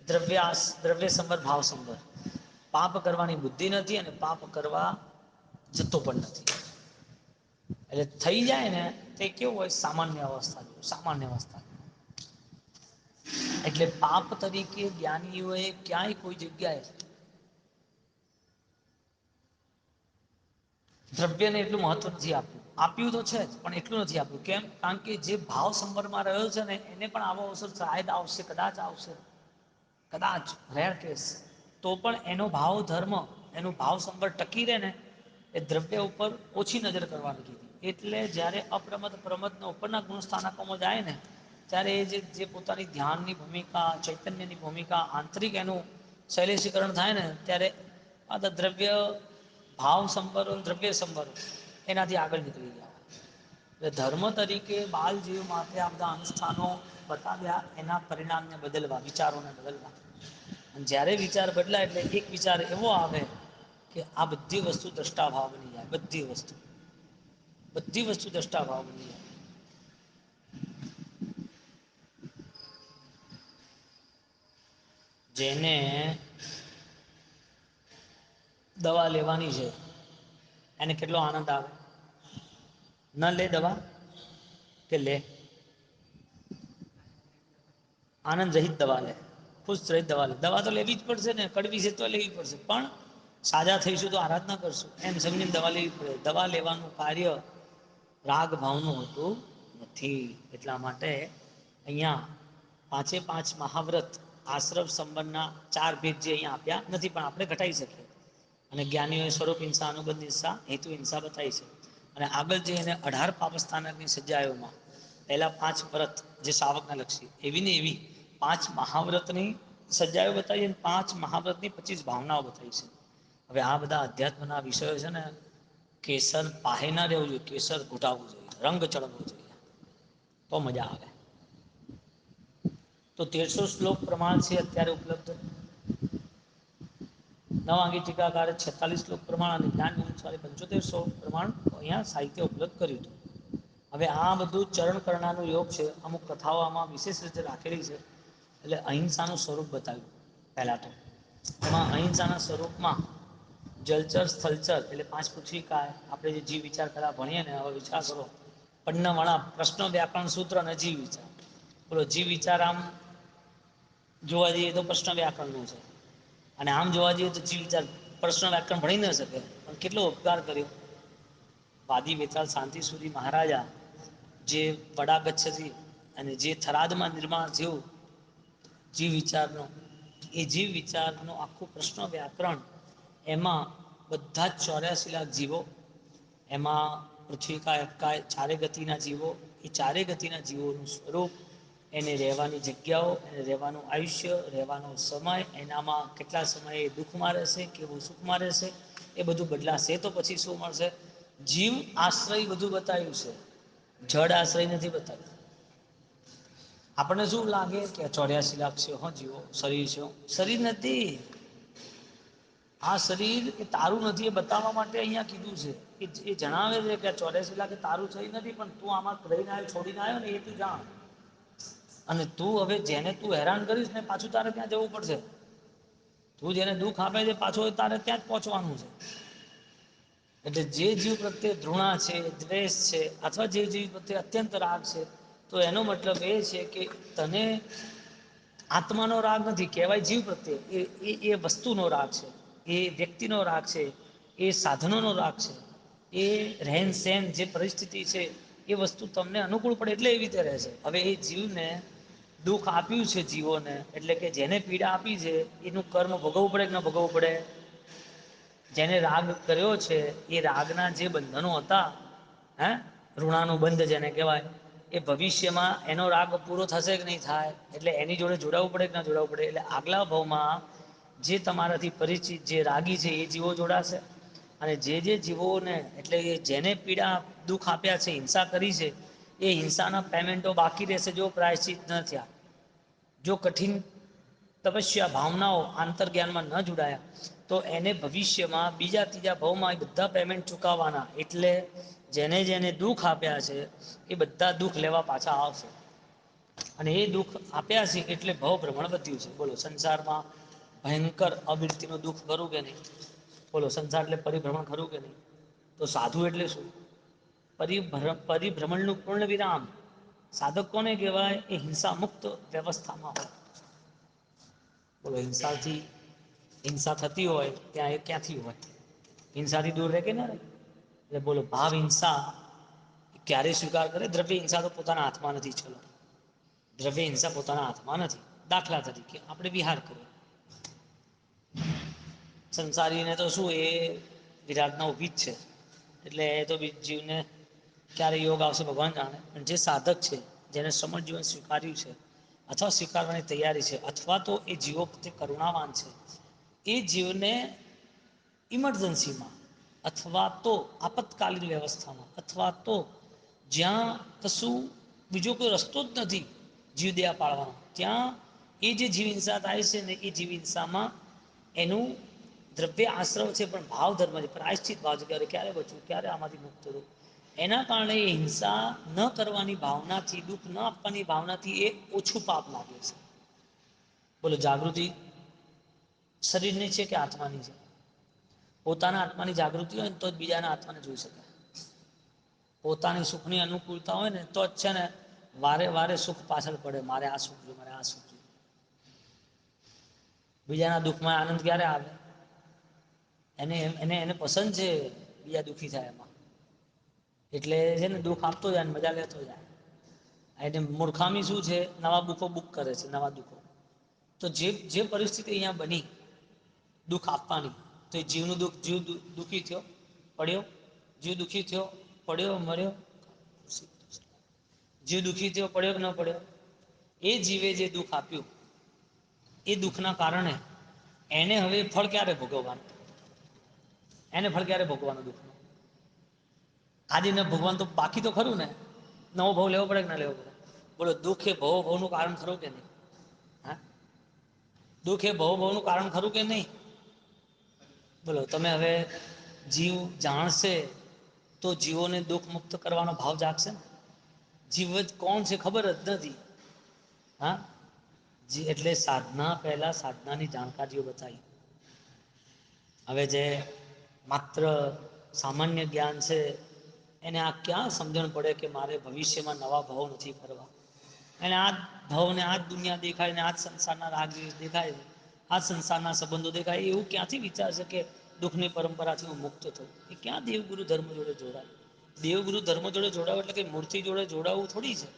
દ્રવ્ય સંવર, ભાવ સંવર, પાપ કરવાની બુદ્ધિ નથી અને પાપ કરવા જતો પણ નથી. એટલે થઈ જાય ને તે કેવું હોય? સામાન્ય અવસ્થા જેવું, સામાન્ય અવસ્થા. એટલે પાપ તરીકે જ્ઞાનીઓએ ક્યાંય કોઈ જગ્યાએ દ્રવ્યને એટલું મહત્વ નથી આપ્યું. આપ્યું તો છે જ, પણ એટલું નથી આપ્યું. કેમ? કારણ કે જે ભાવ સંવરમાં રહ્યો છે ને એને પણ આવો અવસર શાયદ આવશે, કદાચ આવશે, કદાચ, રેર કેસ, તો પણ એનો ભાવ ધર્મ, એનું ભાવ સંવર ટકી રહે ને, એ દ્રવ્ય ઉપર ઓછી નજર કરવાની કીધી. એટલે જ્યારે અપ્રમદ પ્રમદનો ઉપરના ગુણ સ્થાનકોમાં જાય ને, ત્યારે એ જે પોતાની ધ્યાનની ભૂમિકા, ચૈતન્યની ભૂમિકા, આંતરિક એનું શૈલેષીકરણ થાય ને, ત્યારે આ દ્રવ્ય ભાવ સંવરો, દ્રવ્ય સંવરો એનાથી આગળ નીકળી ગયા. એટલે ધર્મ તરીકે બાલ જીવ માટે આ બધા અનુષ્ઠાનો બતાવ્યા, એના પરિણામને બદલવા, વિચારોને બદલવા. અને જ્યારે વિચાર બદલાય એટલે એક વિચાર એવો આવે કે આ બધી વસ્તુ દ્રષ્ટાભાવ બની જાય. બધી વસ્તુ દ્રષ્ટાભાવ બની જાય. જેને દવા લેવાની છે એને કેટલો આનંદ આવે? ન લે દવા કે લે? આનંદ રહિત દવા લે, ખુશ રહિત દવા લે. દવા તો લેવી જ પડશે ને, કડવી છે તો લેવી પડશે, પણ સાજા થઈશું તો આરાધના કરશું એમ સમજીને દવા લેવી પડે. દવા લેવાનું કાર્ય રાગ ભાવનું હોતું નથી. એટલા માટે અહીંયા પાંચે પાંચ મહાવ્રત આશ્રવ સંબંધના ચાર ભેદ જે અહીંયા આપ્યા નથી, પણ આપણે ઘટાડી શકીએ. અને જ્ઞાનીઓએ સ્વરૂપ હિંસા, અનુબંધ હિંસા, હેતુ હિંસા બતાવી છે. અને આગળ જે એને 18 પાપસ્થાનકની સજાઓમાં પહેલા 5 વ્રત જે શાવકના લક્ષી, એવી ને એવી 5 મહાવ્રતની સજાઓ બતાવી, 5 મહાવ્રતની 25 ભાવનાઓ બતાવી છે. હવે આ બધા અધ્યાત્મના વિષયો છે ને, કેસર પાહે ના રહેવું જોઈએ, કેસર ઘૂટાવવું જોઈએ, રંગ ચડવો જોઈએ, તો મજા આવે. તો 1300 શ્લોક પ્રમાણ છે અત્યારે ઉપલબ્ધ. નવાંગી ટીકાકારે 46 શ્લોક પ્રમાણ અને જ્ઞાન સ્વામી 75 પ્રમાણ અહીંયા સાહિત્ય ઉપલબ્ધ કર્યું હતું. હવે આ બધું ચરણ કરનાનું યોગ છે. અમુક કથાઓ આમાં વિશેષ રીતે રાખેલી છે. એટલે અહિંસાનું સ્વરૂપ બતાવ્યું પહેલા તો. એમાં અહિંસાના સ્વરૂપમાં જલચર સ્થલચર એટલે 5 પૃથ્વી કાય, આપણે જે જીવ વિચાર કરવા ભણીએ ને, હવે વિચાર કરો. પન્નવણા પ્રશ્ન, વ્યાકરણ, સૂત્ર અને જીવ વિચાર. બોલો, જીવ વિચાર આમ જોવા જઈએ તો પ્રશ્ન વ્યાકરણનું છે, અને આમ જોવા જઈએ તો જીવ વિચાર પ્રશ્ન વ્યાકરણ ભણી ન શકે, પણ કેટલો ઉપકાર કર્યો. વાદી વેતાલ શાંતિ સુધી મહારાજા જે વડા ગચ્છથી અને જે થરાદમાં નિર્માણ થયું જીવ વિચારનું, એ જીવ વિચારનો આખો પ્રશ્ન વ્યાકરણ એમાં બધા જ 84 લાખ જીવો, એમાં પૃથ્વીકાય અબકાય ચારે ગતિના જીવો, એ ચારે ગતિના જીવોનું સ્વરૂપ, એને રહેવાની જગ્યાઓ, એને રહેવાનું આયુષ્ય, રહેવાનો સમય, એનામાં કેટલા સમયે દુઃખમાં રહેશે, કેવું સુખમાં રહેશે, એ બધું બદલાશે. તો પછી શું મળશે? જીવ આશ્રય બધું બતાવ્યું છે, જડ આશ્રય નથી બતાવ્યું. આપણને શું લાગે કે 84 લાખ છે હો જીવો, શરીર છે, શરીર નથી. આ શરીર એ તારું નથી, એ બતાવવા માટે અહીંયા કીધું છે. એ જણાવે છે કે 84 લાખ એ તારું શરીર નથી, પણ તું આમાં રહીને આવ્યો, છોડીને આવ્યો ને, એ તું જાણ. અને તું હવે જેને તું હેરાન કરીશ ને, પાછું તારે ત્યાં જવું પડશે. તું જેને દુઃખ આપે છે, પાછો તારે ત્યાં જ પહોંચવાનું છે. એટલે જે જીવ પ્રત્યે ધૃણા છે, દ્વેષ છે, અથવા જે જીવ પ્રત્યે અત્યંત રાગ છે, તો એનો મતલબ એ છે કે તને આત્માનો રાગ નથી, કહેવાય જીવ પ્રત્યે, એ વસ્તુનો રાગ છે, એ વ્યક્તિનો રાગ છે, એ સાધનોનો રાગ છે, એ રહેન સહેન જે પરિસ્થિતિ છે, એ વસ્તુ તમને અનુકૂળ પડે એટલે એવી રીતે રહેશે. હવે એ જીવને દુઃખ આપ્યું છે જીવોને, એટલે કે જેને પીડા આપી છે એનું કર્મ ભોગવવું પડે કે ન ભોગવવું પડે? જેને રાગ કર્યો છે એ રાગના જે બંધનો હતા, હે, ઋણાનું બંધ જેને કહેવાય, એ ભવિષ્યમાં એનો રાગ પૂરો થશે કે નહીં થાય? એટલે એની જોડે જોડાવવું પડે કે ના જોડાવવું પડે? એટલે આગલા ભાવમાં જે તમારાથી પરિચિત જે રાગી છે એ જીવો જોડાશે, અને જે જીવોને, એટલે જેને પીડા દુઃખ આપ્યા છે, હિંસા કરી છે, એ હિંસાના પેમેન્ટો બાકી રહેશે જો પ્રાયશ્ચિત ન થયા, જો કઠિન તપસ્યા ભાવનાઓ આંતરજ્ઞાનમાં ન જોડાયા, તો એને ભવિષ્યમાં બીજા ત્રીજા ભાવમાં એ બધા પેમેન્ટ ચૂકવવાના. એટલે જેને જેને દુઃખ આપ્યા છે એ બધા દુઃખ લેવા પાછા આવશે. અને એ દુઃખ આપ્યા છે એટલે ભવ ભ્રમણ વધ્યું છે. બોલો, સંસારમાં ભયંકર અવૃત્તિનું દુઃખ ખરું કે નહીં? બોલો, સંસાર એટલે પરિભ્રમણ ખરું કે નહીં? તો સાધુ એટલે શું? પરિભ્રમણનું પૂર્ણ વિરામ. સાધક કોને કહેવાય? એ હિંસા મુક્ત વ્યવસ્થામાં હોય. બોલો, હિંસા થતી હોય ત્યાં એ ક્યાંથી હોય? હિંસાથી દૂર રહે કે ના રહે? એટલે બોલો, ભાવ હિંસા ક્યારે સ્વીકાર કરે? દ્રવ્ય હિંસા તો પોતાના હાથમાં નથી. ચલો, દ્રવ્ય હિંસા પોતાના હાથમાં નથી. દાખલા તરીકે આપણે વિહાર કરીએ, સંસારીને તો શું, એ વિરાટના ઊભી જ છે, એટલે એ તો જીવને ક્યારે યોગ આવશે ભગવાન જાણે. પણ જે સાધક છે, જેને સમજ જીવન સ્વીકાર્યું છે, અથવા સ્વીકારવાની તૈયારી છે, અથવા તો એ જીવો પ્રત્યે કરુણાવાન છે, એ જીવને ઇમરજન્સીમાં, અથવા તો આપતકાલીન વ્યવસ્થામાં, અથવા તો જ્યાં કશું બીજો કોઈ રસ્તો જ નથી જીવ દયા પાડવાનો, ત્યાં એ જે જીવ હિંસા થાય છે ને, એ જીવ હિંસામાં એનું દ્રવ્ય આશ્રવ છે, પણ ભાવ ધર્મ છે, પ્રાયશ્ચિત ભાવ છે. ક્યારે બચવું, ક્યારે આમાંથી મુક્ત થવું, એના કારણે એ હિંસા ન કરવાની ભાવનાથી, દુઃખ ન આપવાની ભાવનાથી એ ઓછું પાપ લાગે છે. બોલો, જાગૃતિ શરીરની છે કે આત્માની છે? પોતાના આત્માની જાગૃતિ હોય ને તો જ બીજાના આત્માને જોઈ શકાય. પોતાની સુખની અનુકૂળતા હોય ને તો જ છે ને વારે વારે સુખ પાછળ પડે, મારે આ સુખ જોયું, મારે આ સુખ જોયું. બીજાના દુઃખમાં આનંદ ક્યારે આવે? એને પસંદ છે બીજા દુઃખી થાય એમાં, એટલે છે ને દુઃખ આપતો જાય ને મજા લેતો જાય. એટલે મૂર્ખામી શું છે? નવા દુઃખો બુક કરે છે, નવા દુઃખો. તો જે પરિસ્થિતિ અહીંયા બની દુઃખ આપવાની, તો એ જીવનું દુઃખ, જીવ દુઃખી થયો, પડ્યો, જીવ દુઃખી થયો, પડ્યો, મર્યો, જીવ દુઃખી થયો, પડ્યો કે ન પડ્યો? એ જીવે જે દુઃખ આપ્યું, એ દુઃખના કારણે એને હવે ફળ ક્યારે ભોગવવાનું? એને ફળ ક્યારે ભોગવવાનું દુઃખનું? આજે ન ભોગવાન તો બાકી તો ખરું ને? નવો ભાવ લેવો પડે કે ના લેવો પડે? બોલો, દુઃખ એ ભવનું કારણ ખરું કે નહીં? હા, દુઃખ એ ભવનું કારણ ખરું કે નહીં? બોલો, તમે હવે જીવ જાણશે તો જીવોને દુઃખ મુક્ત કરવાનો ભાવ જાગશે ને? જીવ જ કોણ છે ખબર જ નથી. હા, એટલે સાધના પહેલા સાધનાની જાણકારીઓ બતાવી. હવે જે માત્ર સામાન્ય જ્ઞાન છે, એને આ ક્યાં સમજણ પડે કે મારે ભવિષ્યમાં નવા ભાવ નથી કરવા? એને આ જ ભાવને, આ જ દુનિયા દેખાય ને, આ જ સંસારના રાગ દેખાય છે, આ સંસારના સંબંધો દેખાય, એવું ક્યાંથી વિચારશે કે દુઃખની પરંપરાથી હું મુક્ત થઉં? એ ક્યાં દેવગુરુ ધર્મ જોડે જોડાય? દેવગુરુ ધર્મ જોડે જોડાવ એટલે કે મૂર્તિ જોડે જોડાવવું થોડી છે.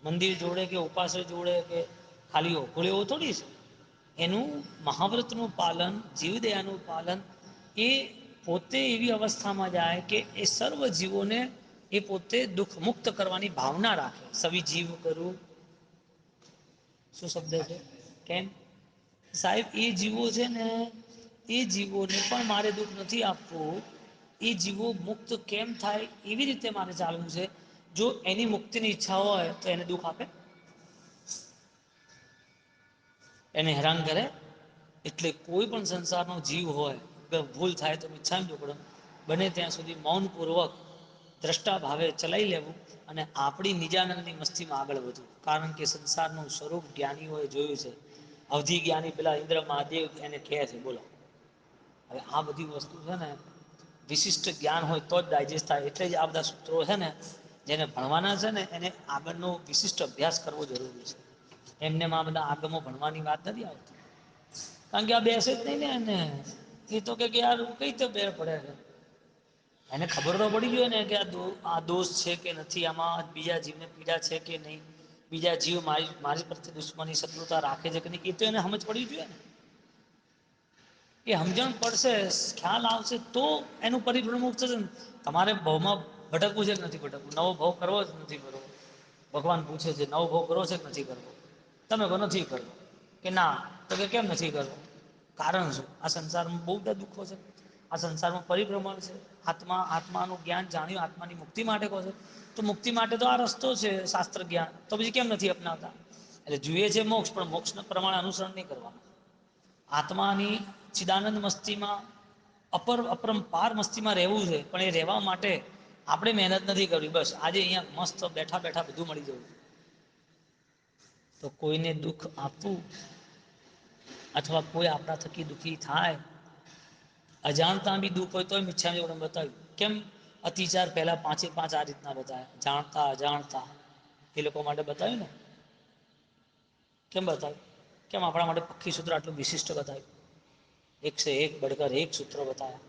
મંદિર જોડે કે ઉપાસક જોડે કે ખાલી ઓખોળે એવું થોડી છે. એનું મહાવ્રતનું પાલન, જીવદયાનું પાલન, એ પોતે એવી અવસ્થામાં જાય કે એ સર્વ જીવોને એ પોતે દુઃખ મુક્ત કરવાની ભાવના રાખે. સવિ જીવ કરું શું શબ્દ છે? કેમ સાહેબ એ જીવો છે ને, એ જીવોને પણ મારે દુઃખ નથી આપવું. એ જીવો મુક્ત કેમ થાય એવી રીતે મારે ચાલવું છે. જો એની મુક્તિની ઈચ્છા હોય તો એને દુઃખ આપે? એને હેરાન કરે? એટલે કોઈ પણ સંસારનો જીવ હોય, ભૂલ થાય તો ઈચ્છા દુકડમ બને ત્યાં સુધી મૌનપૂર્વક દ્રષ્ટા ભાવે ચલાવી લેવું અને આપણી નિજાનંદની મસ્તીમાં આગળ વધવું. કારણ કે સંસારનું સ્વરૂપ જ્ઞાનીઓએ જોયું છે. અવધિ જ્ઞાની પેલા ઇન્દ્ર મહાદેવ એને કહે છે. બોલો, હવે આ બધી વસ્તુ છે ને વિશિષ્ટ જ્ઞાન હોય તો જ ડાયજેસ્ટ થાય. એટલે જ આ બધા સૂત્રો છે ને જેને ભણવાના છે ને એને આગળનો વિશિષ્ટ અભ્યાસ કરવો જરૂરી છે. એમને માં બધા આગમો ભણવાની વાત નથી આવતી. કારણ કે આ બેસે જ નહી ને એને. એ તો કે યાર કઈ રીતે બેર પડે છે. એને ખબર તો પડી ગયો ને કે આ દોષ છે કે નથી, આમાં બીજા જીવને પીડા છે કે નહીં, બીજા જીવ મારી પ્રત્યે દુશ્મની શત્રુતા રાખે છે કે નહીં, એ તો એને સમજ પડવી જોઈએ ને. એ સમજણ પડશે, ખ્યાલ આવશે તો એનું પરિભ્રમુખ થશે ને. તમારે ભાવમાં ભટકવું છે કે નથી ભટકવું, નવો ભાવ કરવો જ નથી કરવો. ભગવાન પૂછે છે નવો ભોગ કરવો છે કે નથી કરવો? તમે કહો નથી કરવો. કે ના તો કે કેમ નથી કરવો? કારણ શું? આ સંસારમાં બહુ બધા દુઃખો છે. આ સંસારમાં પરિભ્રમણ છે. આત્માનું જ્ઞાન જાણ્યું, આત્માની મુક્તિ માટે કહો છો તો મુક્તિ માટે તો આ રસ્તો છે શાસ્ત્ર જ્ઞાન. તો પછી કેમ નથી અપનાવતા? એટલે જોઈએ છે મોક્ષ, પણ મોક્ષ પ્રમાણે અનુસરણ નહીં કરવાનું. આત્માની ચિદાનંદ મસ્તીમાં અપરંપાર મસ્તીમાં રહેવું છે. પણ એ રહેવા માટે આપણે મહેનત નથી કરવી. બસ આજે અહીંયા મસ્ત બેઠા બેઠા બધું મળી જવું. તો કોઈને દુઃખ આપવું અથવા કોઈ આપણા થકી દુઃખી થાય, અજાણતા બી દુઃખ હોય તો ઈચ્છા જોડે બતાવ્યું. કેમ અતિચાર પહેલા પાંચે પાંચ આ રીતના બતાવ્યા, જાણતા અજાણતા એ લોકો માટે બતાવ્યું ને. કેમ બતાવ્યું? કેમ આપણા માટે પક્ષી સૂત્ર આટલું વિશિષ્ટ બતાવ્યું? એક સે એક બડકર એક સૂત્ર બતાવ્યા.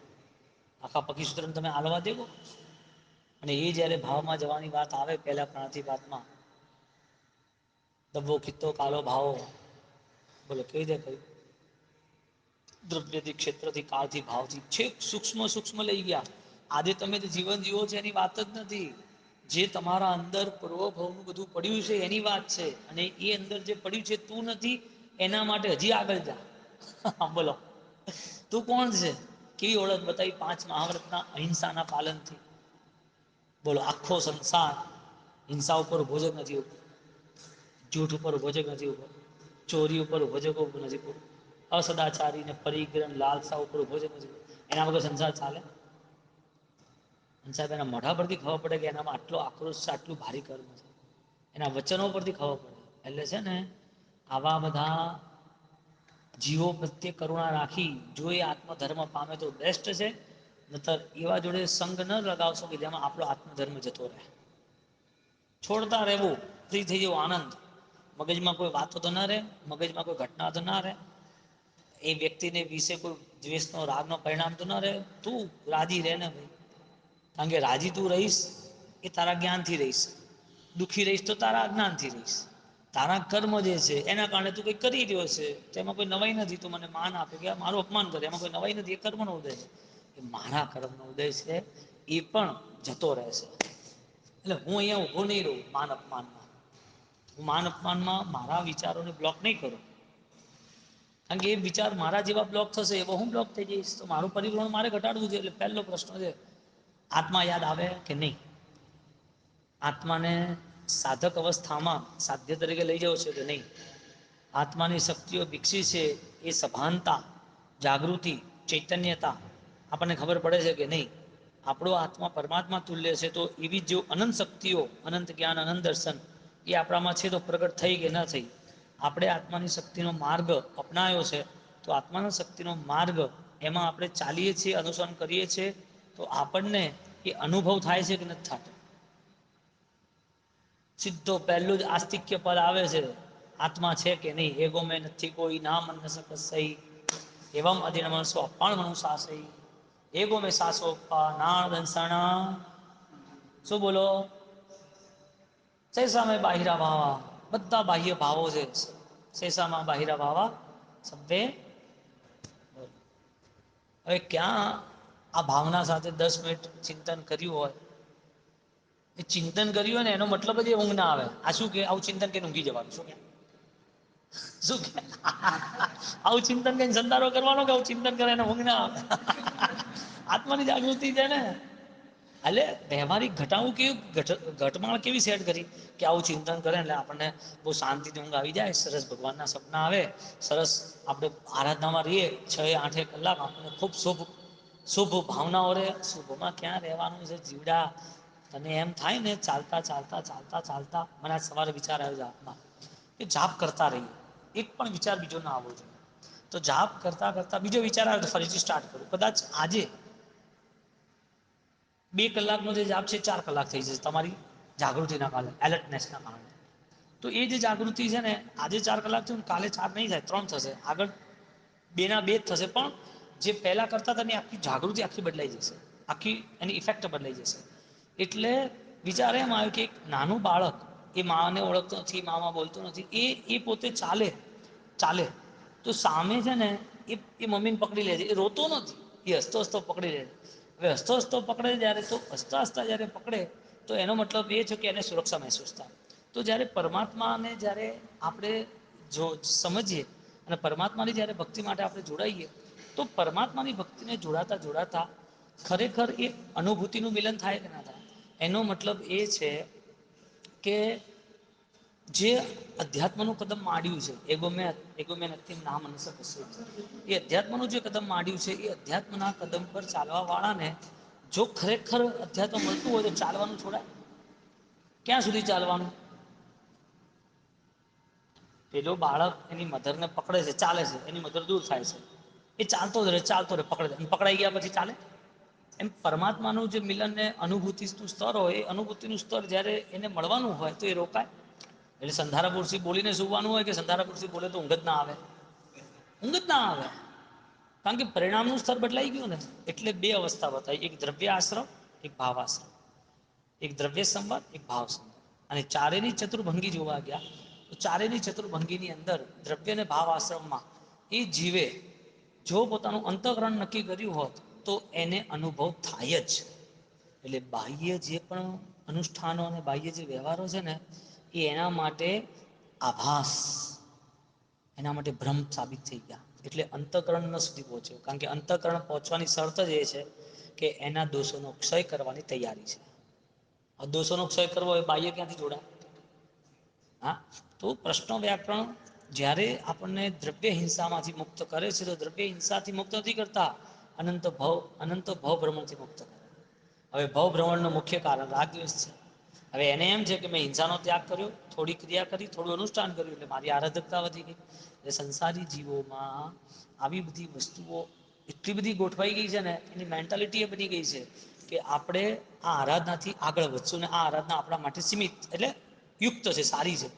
આખા પક્ષી સૂત્રને તમે હાલવા દેવો? અને એ જ્યારે ભાવમાં જવાની વાત આવે, પહેલા પ્રાંતિપાતમાં દબ્બો કિત્તો કાલો ભાવો, બોલો કેવી રીતે કહ્યું? દ્રવ્યથી, ક્ષેત્રથી, કાળથી, ભાવથી છેક સૂક્ષ્મ સૂક્ષ્મ લઈ ગયા. આજે તમે જે જીવન જીવો છો એની વાત જ નથી. જે તમારા અંદર પૂર્વભવનું બધું પડ્યું છે એની વાત છે. અને એ અંદર જે પડ્યું છે તું નથી, એના માટે હજી આગળ જા. બોલો તું કોણ છે? કેવી ઓળખ બતાવી? પાંચ મહાવ્રતના અહિંસાના પાલનથી. બોલો આખો સંસાર હિંસા ઉપર ઉભો જ નથી. જૂઠ ઉપર ઉભો છે કે નથી ઉભો? ચોરી ઉપર ઉભો છે કે નથી ઉભો? અસદાચારી ને પરિગ્રહ લાલસા ઉપર ઉભો છે કે નથી? એના વગર સંસાર ચાલે? અને સાહેબ એના મોઢા પરથી ખબર પડે કે એનામાં આટલો આક્રોશ છે, આટલું ભારી કર્મ છે. એના વચનો પરથી ખબર પડે. એટલે છે ને આવા બધા જીવો પ્રત્યે કરુણા રાખી જો એ આત્મધર્મ પામે તો બેસ્ટ છે. નતર એવા જોડે સંગ ન લગાવશો કે જેમાં આપણો આત્મધર્મ જતો રહે. છોડતા રહેવું, ફ્રી થઈ જવું, આનંદ. મગજમાં કોઈ વાતો તો ના રહે, મગજમાં કોઈ ઘટના તો ના રહે, એ વ્યક્તિને વિશે કોઈ દ્વેષનો રાગનો પરિણામ તો ના રહે. તું રાજી રહે ને ભાઈ. કારણ કે રાજી તું રહીશ એ તારા જ્ઞાનથી રહીશ, દુઃખી રહીશ તો તારા અજ્ઞાનથી રહીશ. તારા કર્મ જે છે એના કારણે તું કંઈક કરી રહ્યો છે, તેમાં કોઈ નવાઈ નથી. તું મને માન આપે કે મારું અપમાન કરે, એમાં કોઈ નવાઈ નથી. એ કર્મનો ઉદય છે. એ મારા કર્મનો ઉદય છે, એ પણ જતો રહેશે. એટલે હું અહીંયા ઊભો નહીં રહું માન અપમાનમાં. હું માન અપમાનમાં મારા વિચારોને બ્લોક નહીં કરું. કારણ કે એ વિચાર મારા જેવા બ્લોક થશે એવો હું બ્લોક થઈ જઈશ. તો મારું પરિભ્રમણ મારે ઘટાડવું છે. એટલે પહેલો પ્રશ્ન છે આત્મા યાદ આવે કે નહીં? આત્માને સાધક અવસ્થામાં સાધ્ય તરીકે લઈ જવો છે કે નહીં? આત્માની શક્તિઓ વિકસી છે, એ સભાનતા, જાગૃતિ, ચૈતન્યતા આપણને ખબર પડે છે કે નહીં? આપણો આત્મા પરમાત્મા તુલ્ય છે. તો એવી જો અનંત શક્તિઓ, અનંત જ્ઞાન, અનંત દર્શન એ આપણામાં છે તો પ્રગટ થઈ કે ન થઈ? આપણે આત્માની શક્તિનો માર્ગ અપનાવ્યો છે. તો આત્માના શક્તિનો માર્ગ એમાં આપણે ચાલીએ છીએ, અનુસરણ કરીએ છીએ. તો આપણને એ અનુભવ થાય છે કે નથી થતો? સીધો પહેલું જ આસ્તિક્ય પદ આવે છે. આત્મા છે કે નહીં? એગો મેં નથી કોઈ ના મન સક સહી એવમ અધિન મનસો અપણ મનુ સાસઈ એગો મેં સાસો ના દંસણા શું બોલો? સૈસામાં બાહિરા ભાવા, બધા બાહ્ય ભાવો છે. શેષામાં બાહિરા ભાવા સભ્ય હવે ક્યાં આ ભાવના સાથે 10 મિનિટ ચિંતન કર્યું હોય, એ ચિંતન કર્યું હોય ને એનો મતલબ જ એ ઊંઘ ના આવે. આ શું કે આવું ચિંતન કરીને ઊંઘી જવાનું શું કે શું કે આવું ચિંતન કઈ સંતારો કરવાનો કે આવું ચિંતન કરે એને ઊંઘ ના આવે. આત્માની જાગૃતિ છે ને, એટલે વ્યવહારિક ઘટાવું કેવું ઘટમાળ કેવી સેટ કરી કે આવું ચિંતન કરે એટલે આપણને બહુ શાંતિથી ઊંઘ આવી જાય, સરસ ભગવાનના સપના આવે, સરસ આપણે આરાધનામાં રહીએ 6-8 કલાક, આપણને ખૂબ શુભ ભાવનાઓ રહે. શુભમાં ક્યાં રહેવાનું છે જીવડા. તને એમ થાય ને ચાલતા ચાલતા ચાલતા ચાલતા મને આ સવારે વિચાર આવ્યો છે આત્મા કે જાપ કરતા રહીએ, એક પણ વિચાર બીજો ના આવવો જોઈએ. તો જાપ કરતા કરતા બીજો વિચાર આવે તો ફરીથી સ્ટાર્ટ કરું. કદાચ આજે 2 કલાકનો જે જાપ છે 4 કલાક થઈ જશે તમારી જાગૃતિના કારણે, એલર્ટનેસના કારણે. તો એ જે જાગૃતિ છે ને આજે 4 કલાક છે ને કાલે 4 નહીં થાય, 3 થશે, આગળ 2 ના 2 જ થશે, પણ જે પહેલા કરતા હતા એની આખી જાગૃતિ આખી બદલાઈ જશે, આખી એની ઇફેક્ટ બદલાઈ જશે. એટલે વિચાર એમ આવ્યો કે એક નાનું બાળક એ માને ઓળખતો નથી, મામાં બોલતો નથી, એ પોતે ચાલે ચાલે તો સામે છે ને એ મમ્મીને પકડી લે છે. એ રોતો નથી, એ હસતો હસતો પકડી લે છે. હવે હસતો હસતો પકડે જ્યારે, તો હસતા હસતા જ્યારે પકડે તો એનો મતલબ એ છે કે એને સુરક્ષા મહેસૂસ થાય. તો જ્યારે પરમાત્માને જ્યારે આપણે જો સમજીએ અને પરમાત્માની જ્યારે ભક્તિ માટે આપણે જોડાઈએ, તો પરમાત્માની ભક્તિને જોડાતા જોડાતા ખરેખર એ અનુભૂતિનું મિલન થાય કે ના થાય. એનો મતલબ એ છે કે જે અધ્યાત્મનું કદમ માંડ્યું છે, એગોમે નક્કી નામ અનુસર એ અધ્યાત્મનું જે કદમ માંડ્યું છે, એ અધ્યાત્મના કદમ પર ચાલવા વાળાને જો ખરેખર અધ્યાત્મ મળતું હોય તો ચાલવાનું છોડાય? ક્યાં સુધી ચાલવાનું? પેલો બાળક એની મધરને પકડે છે, ચાલે છે, એની મધર દૂર થાય છે, એ ચાલતો જ રહે ચાલતો રહે, પકડાઈ ગયા પછી ચાલે? એમ પરમાત્માનું જે મિલનને અનુભૂતિનું સ્તર હોય, એ અનુભૂતિનું સ્તર જ્યારે એને મળવાનું હોય તો એ રોકાય? એટલે સંધારાપુરથી બોલીને સુવાનું હોય કે સંધારાપુરથી બોલે તો ઊંઘ જ ના આવે? ઊંઘ જ ના આવે, કારણ કે પરિણામનું સ્તર બદલાઈ ગયું ને. એટલે 2 અવસ્થા બતાવી, એક દ્રવ્ય આશ્રમ, એક ભાવ આશ્રમ. એક દ્રવ્ય સંવર, એક ભાવ સંવર. અને ચારેયની ચતુર્ભંગી જોવા ગયા તો ચારેયની ચતુર્ભંગીની અંદર દ્રવ્ય અને ભાવ આશ્રમમાં એ જીવે જો પોતાનું અંતઃકરણ નક્કી કર્યું હોત તો એને અનુભવ થાય જ. એટલે બાહ્ય જે પણ અનુષ્ઠાનો અને બાહ્ય જે વ્યવહારો છે ને, એ એના માટે આભાસ, એના માટે ભ્રમ સાબિત થઈ ગયા. એટલે અંતઃકરણ ન સુધી પહોંચ્યો, કારણ કે અંતઃકરણ પહોંચવાની શરત જ એ છે કે એના દોષોનો ક્ષય કરવાની તૈયારી છે. આ દોષોનો ક્ષય કરવો એ બાહ્ય ક્યાંથી જોડાય? હા, તો પ્રશ્ન વ્યાકરણ જ્યારે આપણને દ્રવ્ય હિંસામાંથી મુક્ત કરે છે, તો દ્રવ્ય હિંસાથી મુક્ત નથી કરતા, અનંત ભવ ભ્રમણથી મુક્ત કરે. હવે ભવ ભ્રમણનું મુખ્ય કારણ રાગ દ્વેષ છે. હવે એને એમ છે કે મેં હિંસાનો ત્યાગ કર્યો, થોડી ક્રિયા કરી, થોડું અનુષ્ઠાન કર્યું, એટલે મારી આરાધકતા વધી ગઈ. એટલે સંસારી જીવોમાં આવી બધી વસ્તુઓ એટલી બધી ગોઠવાઈ ગઈ છે ને, એની મેન્ટાલિટી એ બની ગઈ છે કે આપણે આ આરાધનાથી આગળ વધશું ને આ આરાધના આપણા માટે સીમિત એટલે યુક્ત છે, સારી છે.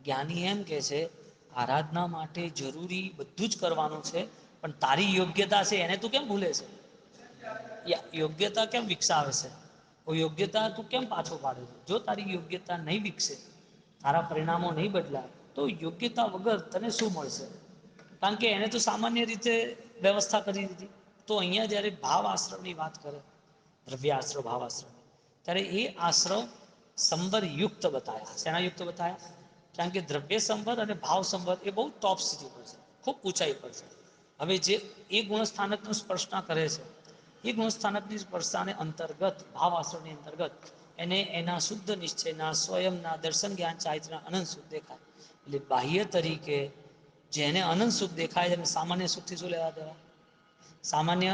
જ્ઞાની એમ કે છે આરાધના માટે જરૂરી બધું જ કરવાનું છે, પણ તારી યોગ્યતા છે એને તું કેમ ભૂલે છે? યોગ્યતા કેમ વિકસાવે છે? યોગ્યતા તું કેમ પાછો પાડે છે? જો તારી યોગ્યતા નહીં વિકસે, તારા પરિણામો નહીં બદલાય, તો યોગ્યતા વગર તને શું મળશે? કારણ કે એને તો સામાન્ય રીતે વ્યવસ્થા કરી દીધી. તો અહીંયા જ્યારે ભાવ આશ્રમની વાત કરે, દ્રવ્ય આશ્રમ, ભાવ આશ્રમ, ત્યારે એ આશ્રમ સંબર યુક્ત બતાવ્યા. શેના યુક્ત બતાવ્યા? કારણ કે દ્રવ્ય સંવર અને ભાવ સંવર એ બહુ ટોપ સ્થિતિ પર છે, ખૂબ ઊંચાઈ પર છે. હવે જે એ ગુણસ્થાનકનો સ્પર્શના કરે છે, એ ગુણસ્થાનકની સ્પર્શાને અંતર્ગત ભાવ આશ્રમની અંતર્ગત એને એના શુદ્ધ નિશ્ચયના સ્વયંના દર્શન જ્ઞાન ચારિત્રના અનંત સુખ દેખાય. એટલે બાહ્ય તરીકે જેને અનંત સુખ દેખાય છે, સામાન્ય સુખથી શું લેવા દેવા? સામાન્ય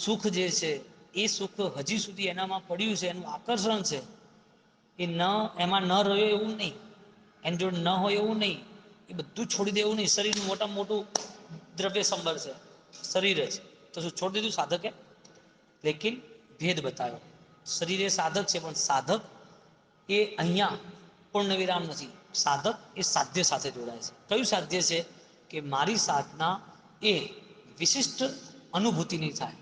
સુખ જે છે એ સુખ હજી સુધી એનામાં પડ્યું છે, એનું આકર્ષણ છે, એ ન એમાં ન રહ્યો એવું નહીં, એની જોડે ન હોય એવું નહીં, એ બધું છોડી દેવું નહીં. શરીરનું મોટામાં મોટું દ્રવ્ય સંબર છે, શરીર જ. તો શું છોડી દીધું સાધકે? લેકિન ભેદ બતાવ્યો. શરીર એ સાધક છે, પણ સાધક એ અહીંયા પૂર્ણ વિરામ નથી. સાધક એ સાધ્ય સાથે જોડાય છે. કયું સાધ્ય છે? કે મારી સાધના એ વિશિષ્ટ અનુભૂતિની થાય.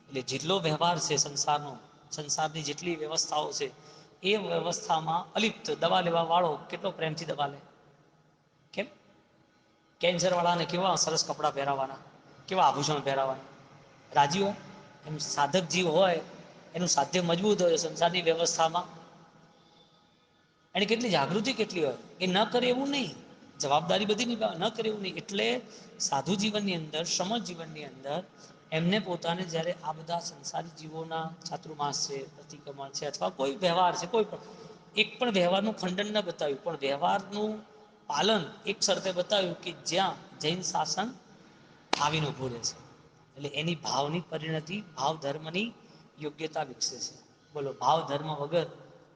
એટલે જેટલો વ્યવહાર છે સંસારનો, સંસારની જેટલી વ્યવસ્થાઓ છે, એ વ્યવસ્થામાં અલિપ્ત દવા લેવા વાળો કેટલો પ્રેમથી દવા લે? કેમ? કેન્સર વાળાને કેવા સરસ કપડાં પહેરાવાના, કેવા આભૂષણ પહેરાવાના, રાજી હોય? એમ સાધક જીવ હોય એનું સાધ્ય મજબૂત હોય સંસારની વ્યવસ્થામાં, એની કેટલી જાગૃતિ કેટલી હોય, એ ન કરે એવું નહીં, જવાબદારી બધી નિભાવે, ન કરે એવું નહીં. એટલે સાધુ જીવનની અંદર, સમજ જીવનની અંદર એમને પોતાને જ્યારે આ બધા સંસારી જીવોના ચાતુર્માસ છે, પ્રતિક્રમણ છે, અથવા કોઈ વ્યવહાર છે, કોઈ પણ એક પણ વ્યવહારનું ખંડન ન બતાવ્યું, પણ વ્યવહારનું પાલન એક શરતે બતાવ્યું કે જ્યાં જૈન શાસન આવીને ઊભું રહે છે. એટલે એની ભાવની પરિણતિ ભાવ ધર્મની યોગ્યતા વિકસે છે. બોલો, ભાવ ધર્મ વગર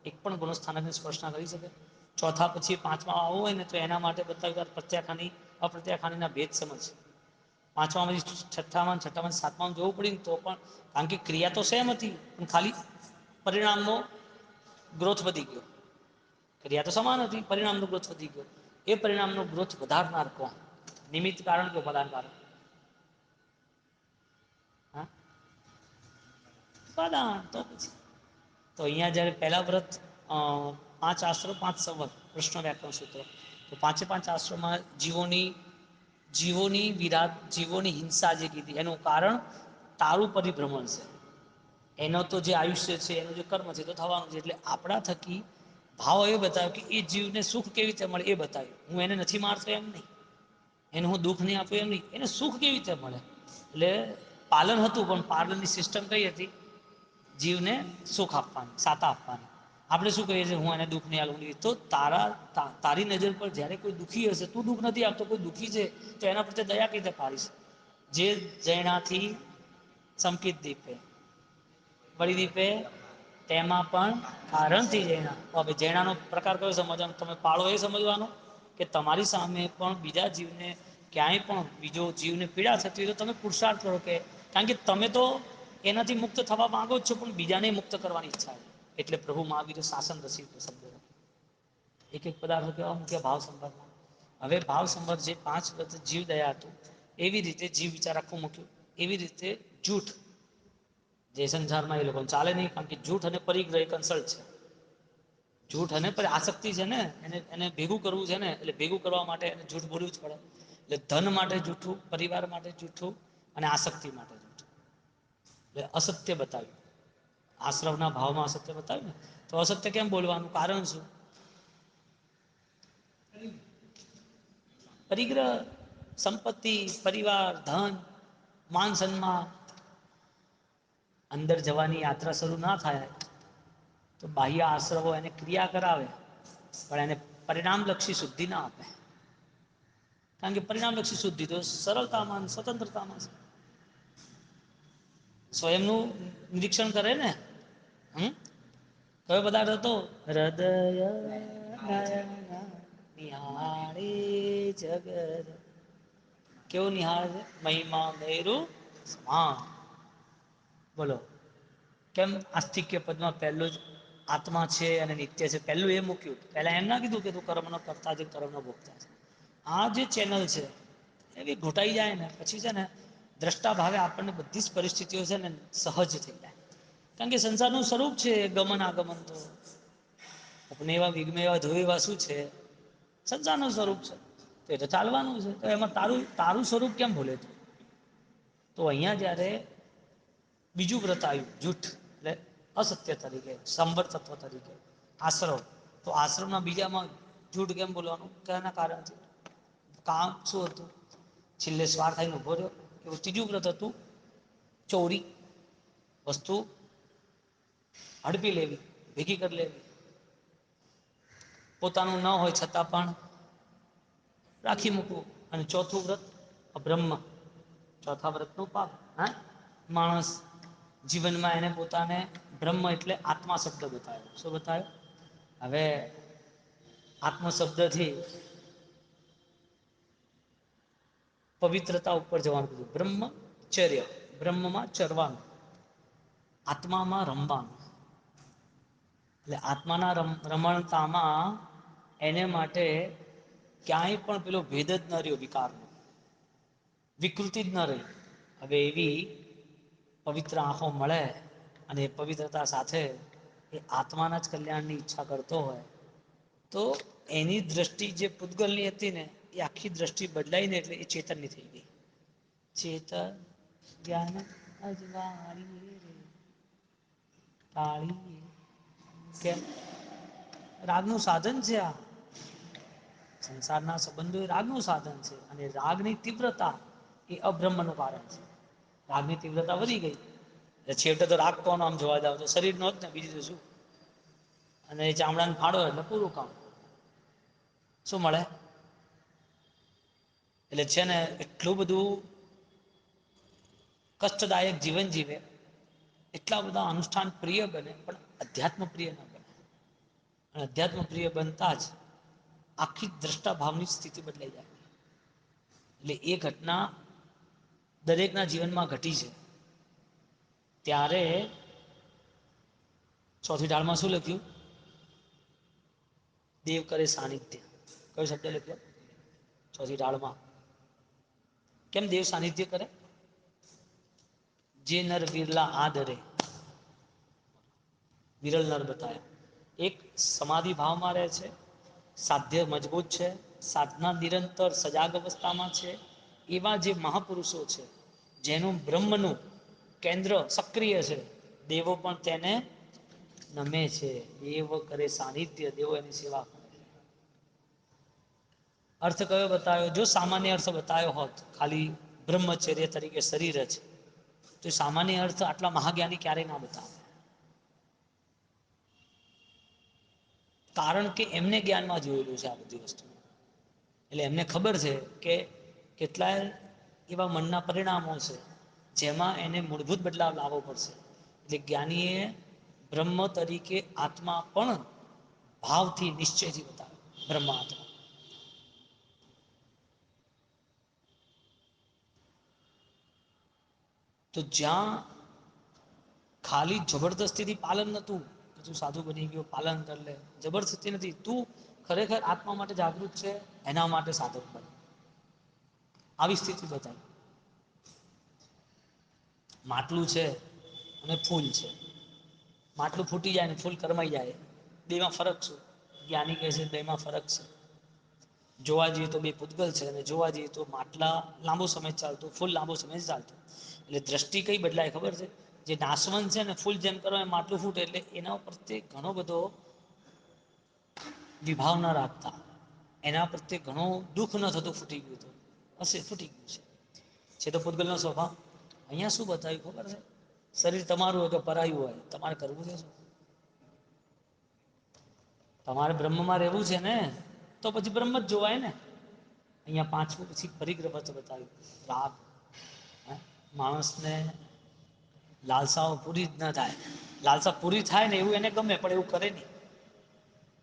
એક પણ ગુણસ્થાનકને સ્પર્શ ના કરી શકે? ચોથા પછી પાંચમા આવવું હોય ને તો એના માટે બતાવ્યું પ્રત્યાખાની અપ્રત્યાખાનીના ભેદ સમજ. પાંચમામાંથી છઠ્ઠામાં સાતમામાં જોવું પડ્યું તો પણ, કારણ કે ક્રિયા તો સેમ હતી પણ ખાલી પરિણામનો ગ્રોથ વધી ગયો. ક્રિયા તો સમાન હતી, પરિણામનો ગ્રોથ વધી ગયો. એ પરિણામનો ગ્રોથ વધારનાર કોણ? નિમિત્ત કારણ કે ઉપાદાન કારણ? હા, ઉપાદાન. તો પછી તો અહીંયા જ્યારે પહેલા વ્રત, પાંચ આશ્રમ 5 સંવત કૃષ્ણ વ્યાકરણ સૂત્ર, તો પાંચે પાંચ આશ્રમમાં જીવોની વિરાટ, જીવોની હિંસા જે કીધી એનું કારણ તારું પરિભ્રમણ છે. એનો તો જે આયુષ્ય છે, એનું જે કર્મ છે તો થવાનું છે. એટલે આપણા થકી ભાવ એ બતાવ્યો કે એ જીવને સુખ કેવી રીતે મળે એ બતાવ્યું. હું એને નથી મારતો એમ નહીં, એને હું દુઃખ નહીં આપું એમ નહીં, એને સુખ કેવી રીતે મળે. એટલે પાલન હતું, પણ પાલનની સિસ્ટમ કઈ હતી? જીવને સુખ આપવાની, સાતા આપવાની. આપણે શું કહીએ છીએ? હું એને દુઃખ નહીં આલું. તો તારી નજર પર જ્યારે કોઈ દુઃખી હશે, તું દુઃખ નથી આપતો, કોઈ દુઃખી છે તો એના પ્રત્યે દયા કઈ રીતે પાડીશ? જે જૈણાથી સંકિત દીપે વળી દીપે તેમાં પણ કારણથી જૈણા. હવે જૈણાનો પ્રકાર કયો સમજવાનો? તમે પાળો એ સમજવાનો કે તમારી સામે પણ બીજા જીવને ક્યાંય પણ બીજો જીવને પીડા થતી હોય તો તમે પુરુષાર્થ કરો કે, કારણ કે તમે તો એનાથી મુક્ત થવા માંગો જ છો, પણ બીજાને મુક્ત કરવાની ઈચ્છા છે. એટલે પ્રભુ મહાવીર શાસન રસી શબ્દો એક એક પદાર્થો કેવા મૂક્યા ભાવ સંભારમાં. હવે ભાવ સંબંધ જે 5 વ્રત જીવ દયા હતું, એવી રીતે જીવ વિચાર આખું મૂક્યું. એવી રીતે જૂઠ, જે સંસારમાં એ લોકોને ચાલે નહીં, કારણ કે જૂઠ અને પરિગ્રહ કન્સલ્ટ છે. જૂઠ અને આસક્તિ છે ને, એને ભેગું કરવું છે ને, એટલે ભેગું કરવા માટે એને જૂઠ બોલવું જ પડે. એટલે ધન માટે જૂઠું, પરિવાર માટે જૂઠું, અને આસક્તિ માટે જૂઠું. એટલે અસત્ય બતાવ્યું. આશ્રવના ભાવમાં અસત્ય બતાવ્યું ને, તો અસત્ય કેમ બોલવાનું? કારણ શું? પરિગ્રહ, સંપત્તિ, પરિવાર, ધન, માન સન્માન. અંદર જવાની યાત્રા શરૂ ના થાય તો બાહ્ય આશ્રવો એને ક્રિયા કરાવે, પણ એને પરિણામલક્ષી શુદ્ધિ ના આપે. કારણ કે પરિણામલક્ષી શુદ્ધિ તો સરળતામાં, સ્વતંત્રતામાં છે. સ્વયંનું નિરીક્ષણ કરે ને. કયો પદાર્થ હતો? હૃદય નિહાળી જગત. કેવું નિહાળે છે? મહિમા મેરુ સમાન. બોલો, કેમ આસ્તિક્ય પદમાં પહેલું જ આત્મા છે અને નિત્ય છે પહેલું એ મૂક્યું? પહેલા એમ ના કીધું કે તું કર્મનો કરતા છે, કર્મનો ભોગતા છે. આ જે ચેનલ છે એ ઘૂંટાઈ જાય ને પછી છે ને, દ્રષ્ટા ભાવે આપણને બધી જ પરિસ્થિતિઓ છે ને સહજ થઈ જાય. કારણ કે સંસારનું સ્વરૂપ છે ગમન આગમન. તો આપને એવા વિઘ્ન એવા ધોવા એવા શું છે? સંસારનું સ્વરૂપ છે. તો એ તો ચાલવાનું છે. તો એમાં તારું સ્વરૂપ કેમ ભૂલે તું? તો અહીંયા જ્યારે બીજું વ્રત આવ્યું જૂઠ, એટલે અસત્ય તરીકે, સંવર તત્વ તરીકે આશ્રવ. તો આશ્રમના બીજામાં જૂઠ કેમ બોલવાનું? કયાના કારણથી? કામ શું હતું? છેલ્લે સ્વાર થઈને ઉભો રહ્યો. એવું ત્રીજું વ્રત હતું ચોરી. વસ્તુ હડપી લેવી, ભેગી કરી લેવી. પોતાનું ન હોય છતાં પણ રાખી મૂકવું. અને ચોથું વ્રત બ્રહ્મ. ચોથા વ્રતનું પાપ. માણસ જીવનમાં એને પોતાને બ્રહ્મ એટલે આત્મા શબ્દ બતાવ્યો. શું બતાવ્યો? હવે આત્મ શબ્દથી પવિત્રતા ઉપર જવાનું કીધું. બ્રહ્મચર્ય, બ્રહ્મમાં ચરવાનું, આત્મામાં રમવાનું. એટલે આત્માના રમણતામાં એને માટે ક્યાંય પણ પેલો ભેદ જ ન રહ્યો વિકારનો, વિકૃતિ જ ન રહી. હવે એવી પવિત્ર આંખો મળે અને એ પવિત્રતા સાથે એ આત્માના જ કલ્યાણની ઈચ્છા કરતો હોય તો એની દ્રષ્ટિ જે પૂતગલની હતી ને એ આખી દ્રષ્ટિ બદલાઈને એટલે એ ચેતનની થઈ ગઈ. ચેતન જ્ઞાન અજવાળીએ રે કાળીએ. કેમ? રાગનું સાધન છે આ. સંસારના સંબંધો એ રાગનું સાધન છે અને રાગની તીવ્રતા એ અબ્રહ્મનું કારણ છે. રાગની તીવ્રતા વધી ગઈ એટલે છેવટે તો રાગ કોનો આમ જોવા જાવ તો શરીર નો જ ને બીજું તો શું. અને એ ચામડાને ફાડો એટલે પૂરું કામ. શું મળે? એટલે છે ને એટલું બધું કષ્ટદાયક જીવન જીવે, એટલા બધા અનુષ્ઠાન પ્રિય બને પણ અધ્યાત્મ પ્રિય ન બને. અને અધ્યાત્મ પ્રિય બનતા જ આખી દ્રષ્ટાભાવની સ્થિતિ બદલાઈ જાય. એટલે એ ઘટના દરેકના જીવનમાં ઘટી છે. ત્યારે ચોથી ઢાળમાં શું લખ્યું? દેવ કરે સાનિધ્ય. કયો શબ્દ લખ્યો? ચોથી ઢાળમાં. કેમ દેવ સાનિધ્ય કરે? જે નર વિરલા આદરે. વિરલ નર બતાયા. એક સમાધિ ભાવમાં રહે છે, સાધ્ય મજબૂત છે, સાધના નિરંતર સજાગ અવસ્થામાં છે, એવા જે મહાપુરુષો છે જેનું બ્રહ્મનું કેન્દ્ર સક્રિય છે, દેવો પણ તેને નમે છે. દેવ કરે સાનિધ્ય, દેવો એની સેવા કરે. અર્થ કયો બતાવ્યો? જો સામાન્ય અર્થ બતાવ્યો હોત ખાલી બ્રહ્મચર્ય તરીકે શરીર જ, તો સામાન્ય અર્થ આટલા મહાજ્ઞાની ક્યારેય ના બતાવે. કારણ કે એમને જ્ઞાનમાં જોયેલું છે આ બધી વસ્તુ. એટલે એમને ખબર છે કે કેટલાય એવા મનના પરિણામો છે જેમાં એને મૂળભૂત બદલાવ લાવવો પડશે. એટલે જ્ઞાનીએ બ્રહ્મ તરીકે આત્મા પણ ભાવથી નિશ્ચયથી બતાવે. બ્રહ્માત્મા તો જ્યાં ખાલી જબરદસ્તીથી પાલન નતું કે તું સાધુ બની ગયો પાલન કરી લે, જબરદસ્તી નથી. તું ખરેખર આત્મા માટે જાગૃત છે એના માટે સાધક બને. આવી સ્થિતિ બતાવી. માટલું છે અને ફૂલ છે. માટલું ફૂટી જાય ને ફૂલ કરમાઈ જાય, બેમાં ફરક શું? જ્ઞાની કહે છે બેમાં ફરક છે. જોવા જઈએ તો બે પૂતગલ છે અને જોવા જઈએ તો માટલા લાંબો સમય ચાલતું, ફૂલ લાંબો સમય ચાલતું. એટલે દ્રષ્ટિ કઈ બદલાય ખબર છે? જે નાશવંત છે ને ફૂલ જેમ કરવા માટલું ફૂટે એટલે એના પ્રત્યે ઘણો બધો વિભાવ ન રાખતા, એના પ્રત્યે ઘણું દુઃખ ન થતું ફૂટી ગયું હતું. હશે ફૂટી ગયું છે તો પૂતગલનો સ્વભાવ. અહીંયા શું બતાવ્યું ખબર છે? શરીર તમારું હોય કે પરાયું હોય, તમારે કરવું છે શું? તમારે બ્રહ્મમાં રહેવું છે ને, તો પછી બ્રહ્મ જ જોવાય ને. અહીંયા પાંચમું પછી પરિગ્રહ બતાવ્યું. રાગ માણસને લાલસાઓ પૂરી જ ન થાય. લાલસા પૂરી થાય ને એવું એને ગમે પણ એવું કરે નહીં.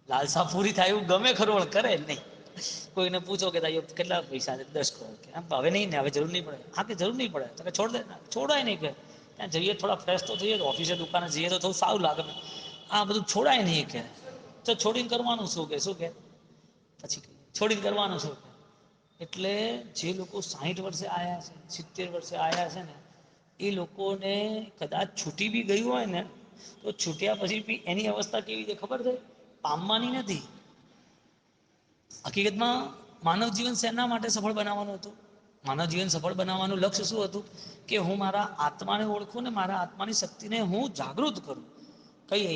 લાલસા પૂરી થાય એવું ગમે ખરું પણ કરે નહીં. કોઈને પૂછો કે કેટલા પૈસા છે? 10 કરોડ. હવે નહીં ને, હવે જરૂર નહીં પડે. હા કે જરૂર નહીં પડે તો છોડ દે. છોડાય નહીં કે ત્યાં જઈએ થોડા ફ્રેશ તો થઈએ, ઓફિસે દુકાને જઈએ તો થોડું સારું લાગે. આ બધું છોડાય નહીં કે તો છોડીને કરવાનું શું? કે શું કે પછી છોડીને કરવાનું શું? એટલે જે લોકો 60 વર્ષે આયા છે, 70 વર્ષે આયા છે ને, એ લોકોને કદાચ છૂટી બી ગયું હોય ને તો છૂટ્યા પછી બી એની અવસ્થા કેવી છે ખબર છે? પામવાની નથી. હકીકતમાં માનવ જીવન શેના માટે સફળ બનાવવાનું હતું? માનવ જીવન સફળ બનાવવાનું લક્ષ્ય શું હતું? કે હું મારા આત્માને ઓળખું ને મારા આત્માની શક્તિને હું જાગૃત કરું. કઈ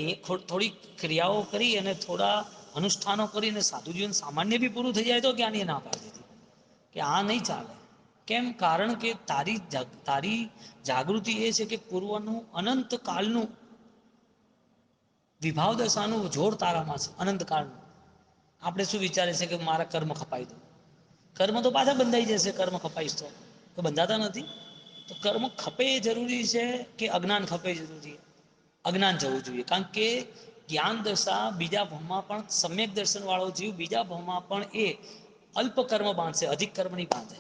થોડી ક્રિયાઓ કરી અને થોડા અનુષ્ઠાનો કરીને સાધુ જીવન સામાન્ય બી પૂરું થઈ જાય તો જ્ઞાનીએ ના પાડી દીધી કે આ નહીં ચાલે. કેમ? કારણ કે તારી જાગૃતિ એ છે કે પૂર્વનું અનંત કાળનું વિભાવ દશાનું જોર તારામાં છે. અનંત કાળનું આપણે શું વિચારે છે કે મારા કર્મ ખપાઈ દો. કર્મ તો પાછા બંધાઈ જશે. કર્મ ખપાઈશ તો બંધાતા નથી. તો કર્મ ખપે એ જરૂરી છે કે અજ્ઞાન ખપે જરૂરી? અજ્ઞાન જવું જોઈએ. કારણ કે જ્ઞાન દશા બીજા ભવમાં પણ સમ્યક દર્શન વાળો જીવ બીજા ભવમાં પણ એ અલ્પ કર્મ બાંધશે, અધિક કર્મ નહીં બાંધે.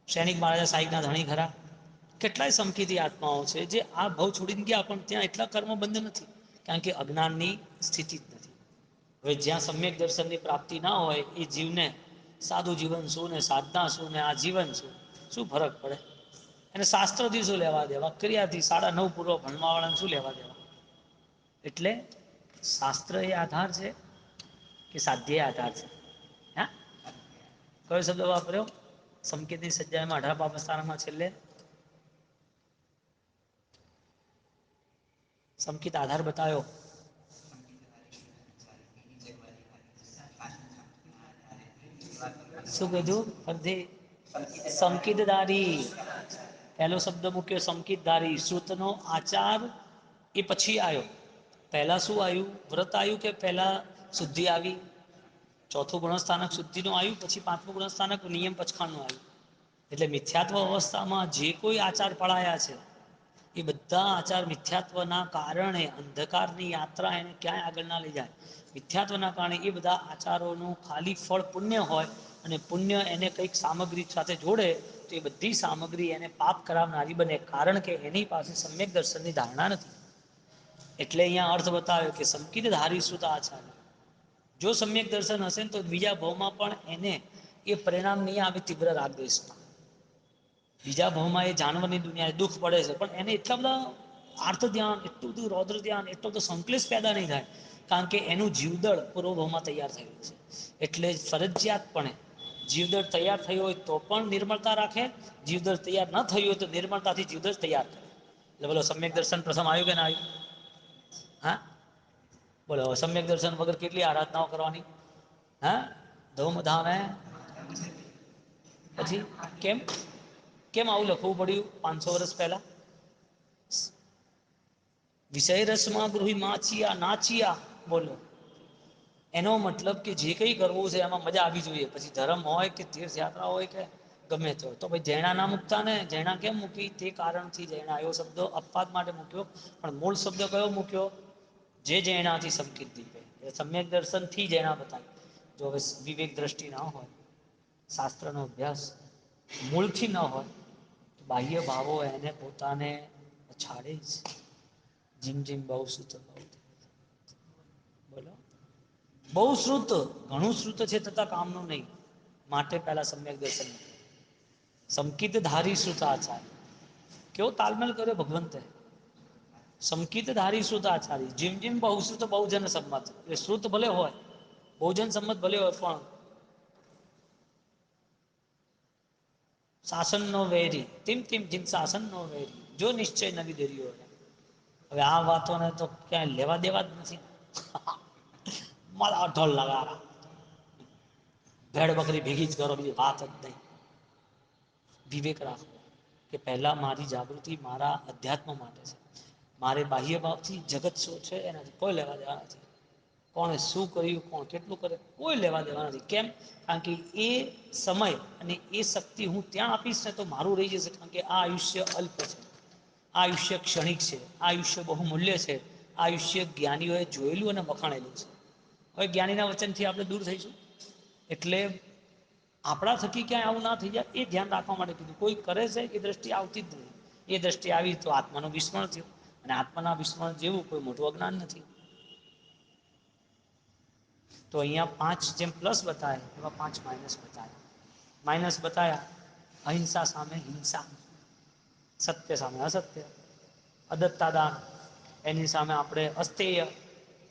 સૈનિક મહારાજા સાહિબના ધણી ખરા. કેટલાય સમકીતી આત્માઓ છે જે આ ભવ છોડીને ગયા પણ ત્યાં એટલા કર્મ બંધ નથી. કારણ કે અજ્ઞાનની સ્થિતિ જ નથી. હવે જ્યાં સમ્યક દર્શનની પ્રાપ્તિ ના હોય એ જીવને સાદું જીવન શું ને સાધના શું ને આ જીવન શું ફરક પડે? એને શાસ્ત્રોથી શું લેવા દેવા? ક્રિયાથી 9.5 પૂર્વ ભણવા વાળાને શું લેવા દેવા? એટલે શાસ્ત્ર એ આધાર છે કે સાધ્ય એ આધાર છે? હા, કયો શબ્દ વાપર્યો? સંકેતની સજ્જામાં 18 પાપસ્થાનમાં છેલ્લે સંકેત આધાર બતાવ્યો. શું કીધું ફરથી? સંકેતધારી. પહેલો શબ્દ મૂક્યો સંકેતધારી. શ્રુતનો આચાર એ પછી આવ્યો. પહેલા શું આવ્યું? વ્રત આવ્યું કે પહેલા શુદ્ધિ આવી? ચોથું ગુણસ્થાનક શુદ્ધિ નું આવ્યું, પછી પાંચમું ગુણસ્થાનક નિયમ પચખાણ નું આવ્યું. એટલે મિથ્યાત્વ અવસ્થામાં જે કોઈ આચાર પળાયા છે એ બધા આચાર મિથ્યાત્વના કારણે અંધકારની યાત્રા એને ક્યાંય આગળ ના લઈ જાય. મિથ્યાત્વના કારણે એ બધા આચારોનું ખાલી ફળ પુણ્ય હોય, અને પુણ્ય એને કંઈક સામગ્રી સાથે જોડે તો એ બધી સામગ્રી એને પાપ કરાવનારી બને, કારણ કે એની પાસે સમ્યક દર્શનની ધારણા નથી. એટલે અહીંયા અર્થ બતાવ્યો કે સંકિત ધારી સુત આચાર્ય. જો સમ્યક દર્શન હશે ને તો બીજા ભાવમાં પણ એને એ પરિણામ નહીં આવે તીવ્ર રાગદ્વેષમાં. બીજા ભાવમાં એ જાનવરની દુનિયા દુઃખ પડે છે, પણ એને એટલા બધા આર્થ ધ્યાન, એટલું બધું રૌદ્ર ધ્યાન, એટલો બધો સંકલેશ પેદા નહીં થાય, કારણ કે એનું જીવદળ પૂર્વભાવમાં તૈયાર થયેલું છે. એટલે ફરજિયાતપણે જીવદળ તૈયાર થયું હોય તો પણ નિર્મળતા રાખે, જીવદળ તૈયાર ન થયું હોય તો નિર્મળતાથી જીવદળ તૈયાર કરે. એટલે બોલો સમ્યક દર્શન પ્રથમ આવ્યું કે ના આવ્યું? હા બોલો, સમ્યક દર્શન વગર કેટલી આરાધનાઓ કરવાની? હા ધૂમધામે. પછી કેમ કેમ આવું લખવું પડ્યું 500 વર્ષ પહેલા? વિષય રસમાં ગૃહી માચિયા નાચિયા. બોલો, એનો મતલબ કે જે કંઈ કરવું છે એમાં મજા આવી જોઈએ. પછી ધર્મ હોય કે તીર્થયાત્રા હોય કે ગમે તે હોય. તો ભાઈ જૈણા ના મૂકતા ને? જૈણા કેમ મૂકી? તે કારણથી જૈણા એવો શબ્દ અપવાદ માટે મૂક્યો, પણ મૂળ શબ્દ કયો મૂક્યો? જે જૈણાથી સંકેત દીધે. સમ્યક દર્શન થી જૈણા બતાવે. જો હવે વિવેક દ્રષ્ટિ ના હોય, શાસ્ત્રનો અભ્યાસ મૂળથી ન હોય, બાહ્ય ભાવો એને પોતાને છાડે જ. જીમ જીમ બહુ સૂત બોલો, બહુ શ્રુત, ઘણું શ્રુત છે છતાં કામનું નહીં. માટે પહેલા સમ્યક દર્શન. સંકિત ધારી સુત આચાર્ય. કેવો તાલમેલ કર્યો ભગવંતે! સંકિત ધારી શ્રુત આચાર્ય. જીમ જીમ બહુશ્રુત બહુજન સંમત. એ શ્રુત ભલે હોય, બહુજન સંમત ભલે હોય, પણ શાસન know very. Team team gym શાસન નો વેરી. જો નિશ્ચય નવી દરિયો. હવે આ વાતોને તો ક્યાંય લેવા દેવા જ નથી. મારા ઢોલ લગાડા. ભેડ બકરી ભેગી જ કરો, બીજી વાત જ નહીં. વિવેક રાખો કે પહેલા મારી જાગૃતિ મારા અધ્યાત્મ માટે છે. મારે બાહ્ય ભાવથી જગત શું છે એનાથી કોઈ લેવા દેવા નથી. કોણે શું કર્યું, કોણ કેટલું કરે, કોઈ લેવા દેવા નથી. કેમ? કારણ કે એ સમય અને એ શક્તિ હું ત્યાં આપીશ ને તો મારું રહી જશે, કારણ કે આ આયુષ્ય અલ્પ છે, આ આયુષ્ય ક્ષણિક છે, આ આયુષ્ય બહુમૂલ્ય છે. આ આયુષ્ય જ્ઞાનીઓએ જોયેલું અને વખાણેલું છે. હવે જ્ઞાનીના વચનથી આપણે દૂર થઈશું. એટલે આપણા થકી ક્યાંય આવું ના થઈ જાય એ ધ્યાન રાખવા માટે કીધું. કોઈ કરે છે એ દ્રષ્ટિ આવતી જ નથી. એ દ્રષ્ટિ આવી તો આત્માનું વિસ્મરણ થયું, અને આત્માના વિસ્મરણ જેવું કોઈ મોટું અજ્ઞાન નથી. તો અહીંયા 5 જેમ પ્લસ બતાવે એવા 5 માઇનસ બતાવે. માઇનસ બતાવ્યા અહિંસા સામે હિંસા, સત્ય સામે અસત્ય, અદત્તા દાન એની સામે આપણે અસ્તેય,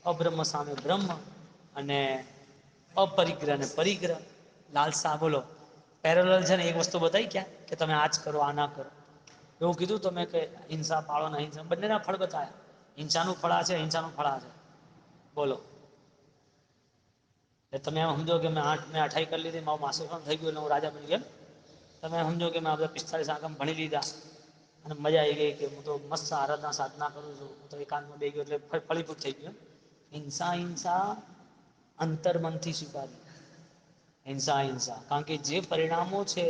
અબ્રહ્મ સામે બ્રહ્મ, અને અપરિગ્રહ અને પરિગ્રહ. લાલસા બોલો, પેરેલલ છે ને એક વસ્તુ બતાવી ક્યાં કે તમે આ જ કરો, આ ના કરો. એવું કીધું તમે કે હિંસા પાળો ને અહિંસા, બંનેના ફળ બતાવ્યા. હિંસાનું ફળ આ છે, અહિંસાનું ફળ આ છે. બોલો, એ તમે એમ સમજો કે મેં 28 કરી લીધી, મારું માસ્ટર થઈ ગયું એટલે હું રાજા બની ગયો. તમે સમજો કે મેં આ બધા 45 આંકડા ભણી લીધા અને મજા આવી ગઈ, કે હું તો મસ્ત આરાધના સાધના કરું છું, હું તો એકાંતમાં બેસી ગયો એટલે ફળીભૂત થઈ ગયો. હિંસા હિંસા અંતર્મનથી સ્વીકારી. હિંસા હિંસા, કારણ કે જે પરિણામો છે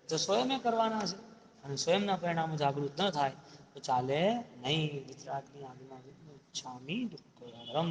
તો સ્વયં કરવાના છે, અને સ્વયંના પરિણામો જાગૃત ન થાય તો ચાલે નહીં. વિતરાગની આજ્ઞા છામી દુઃખમ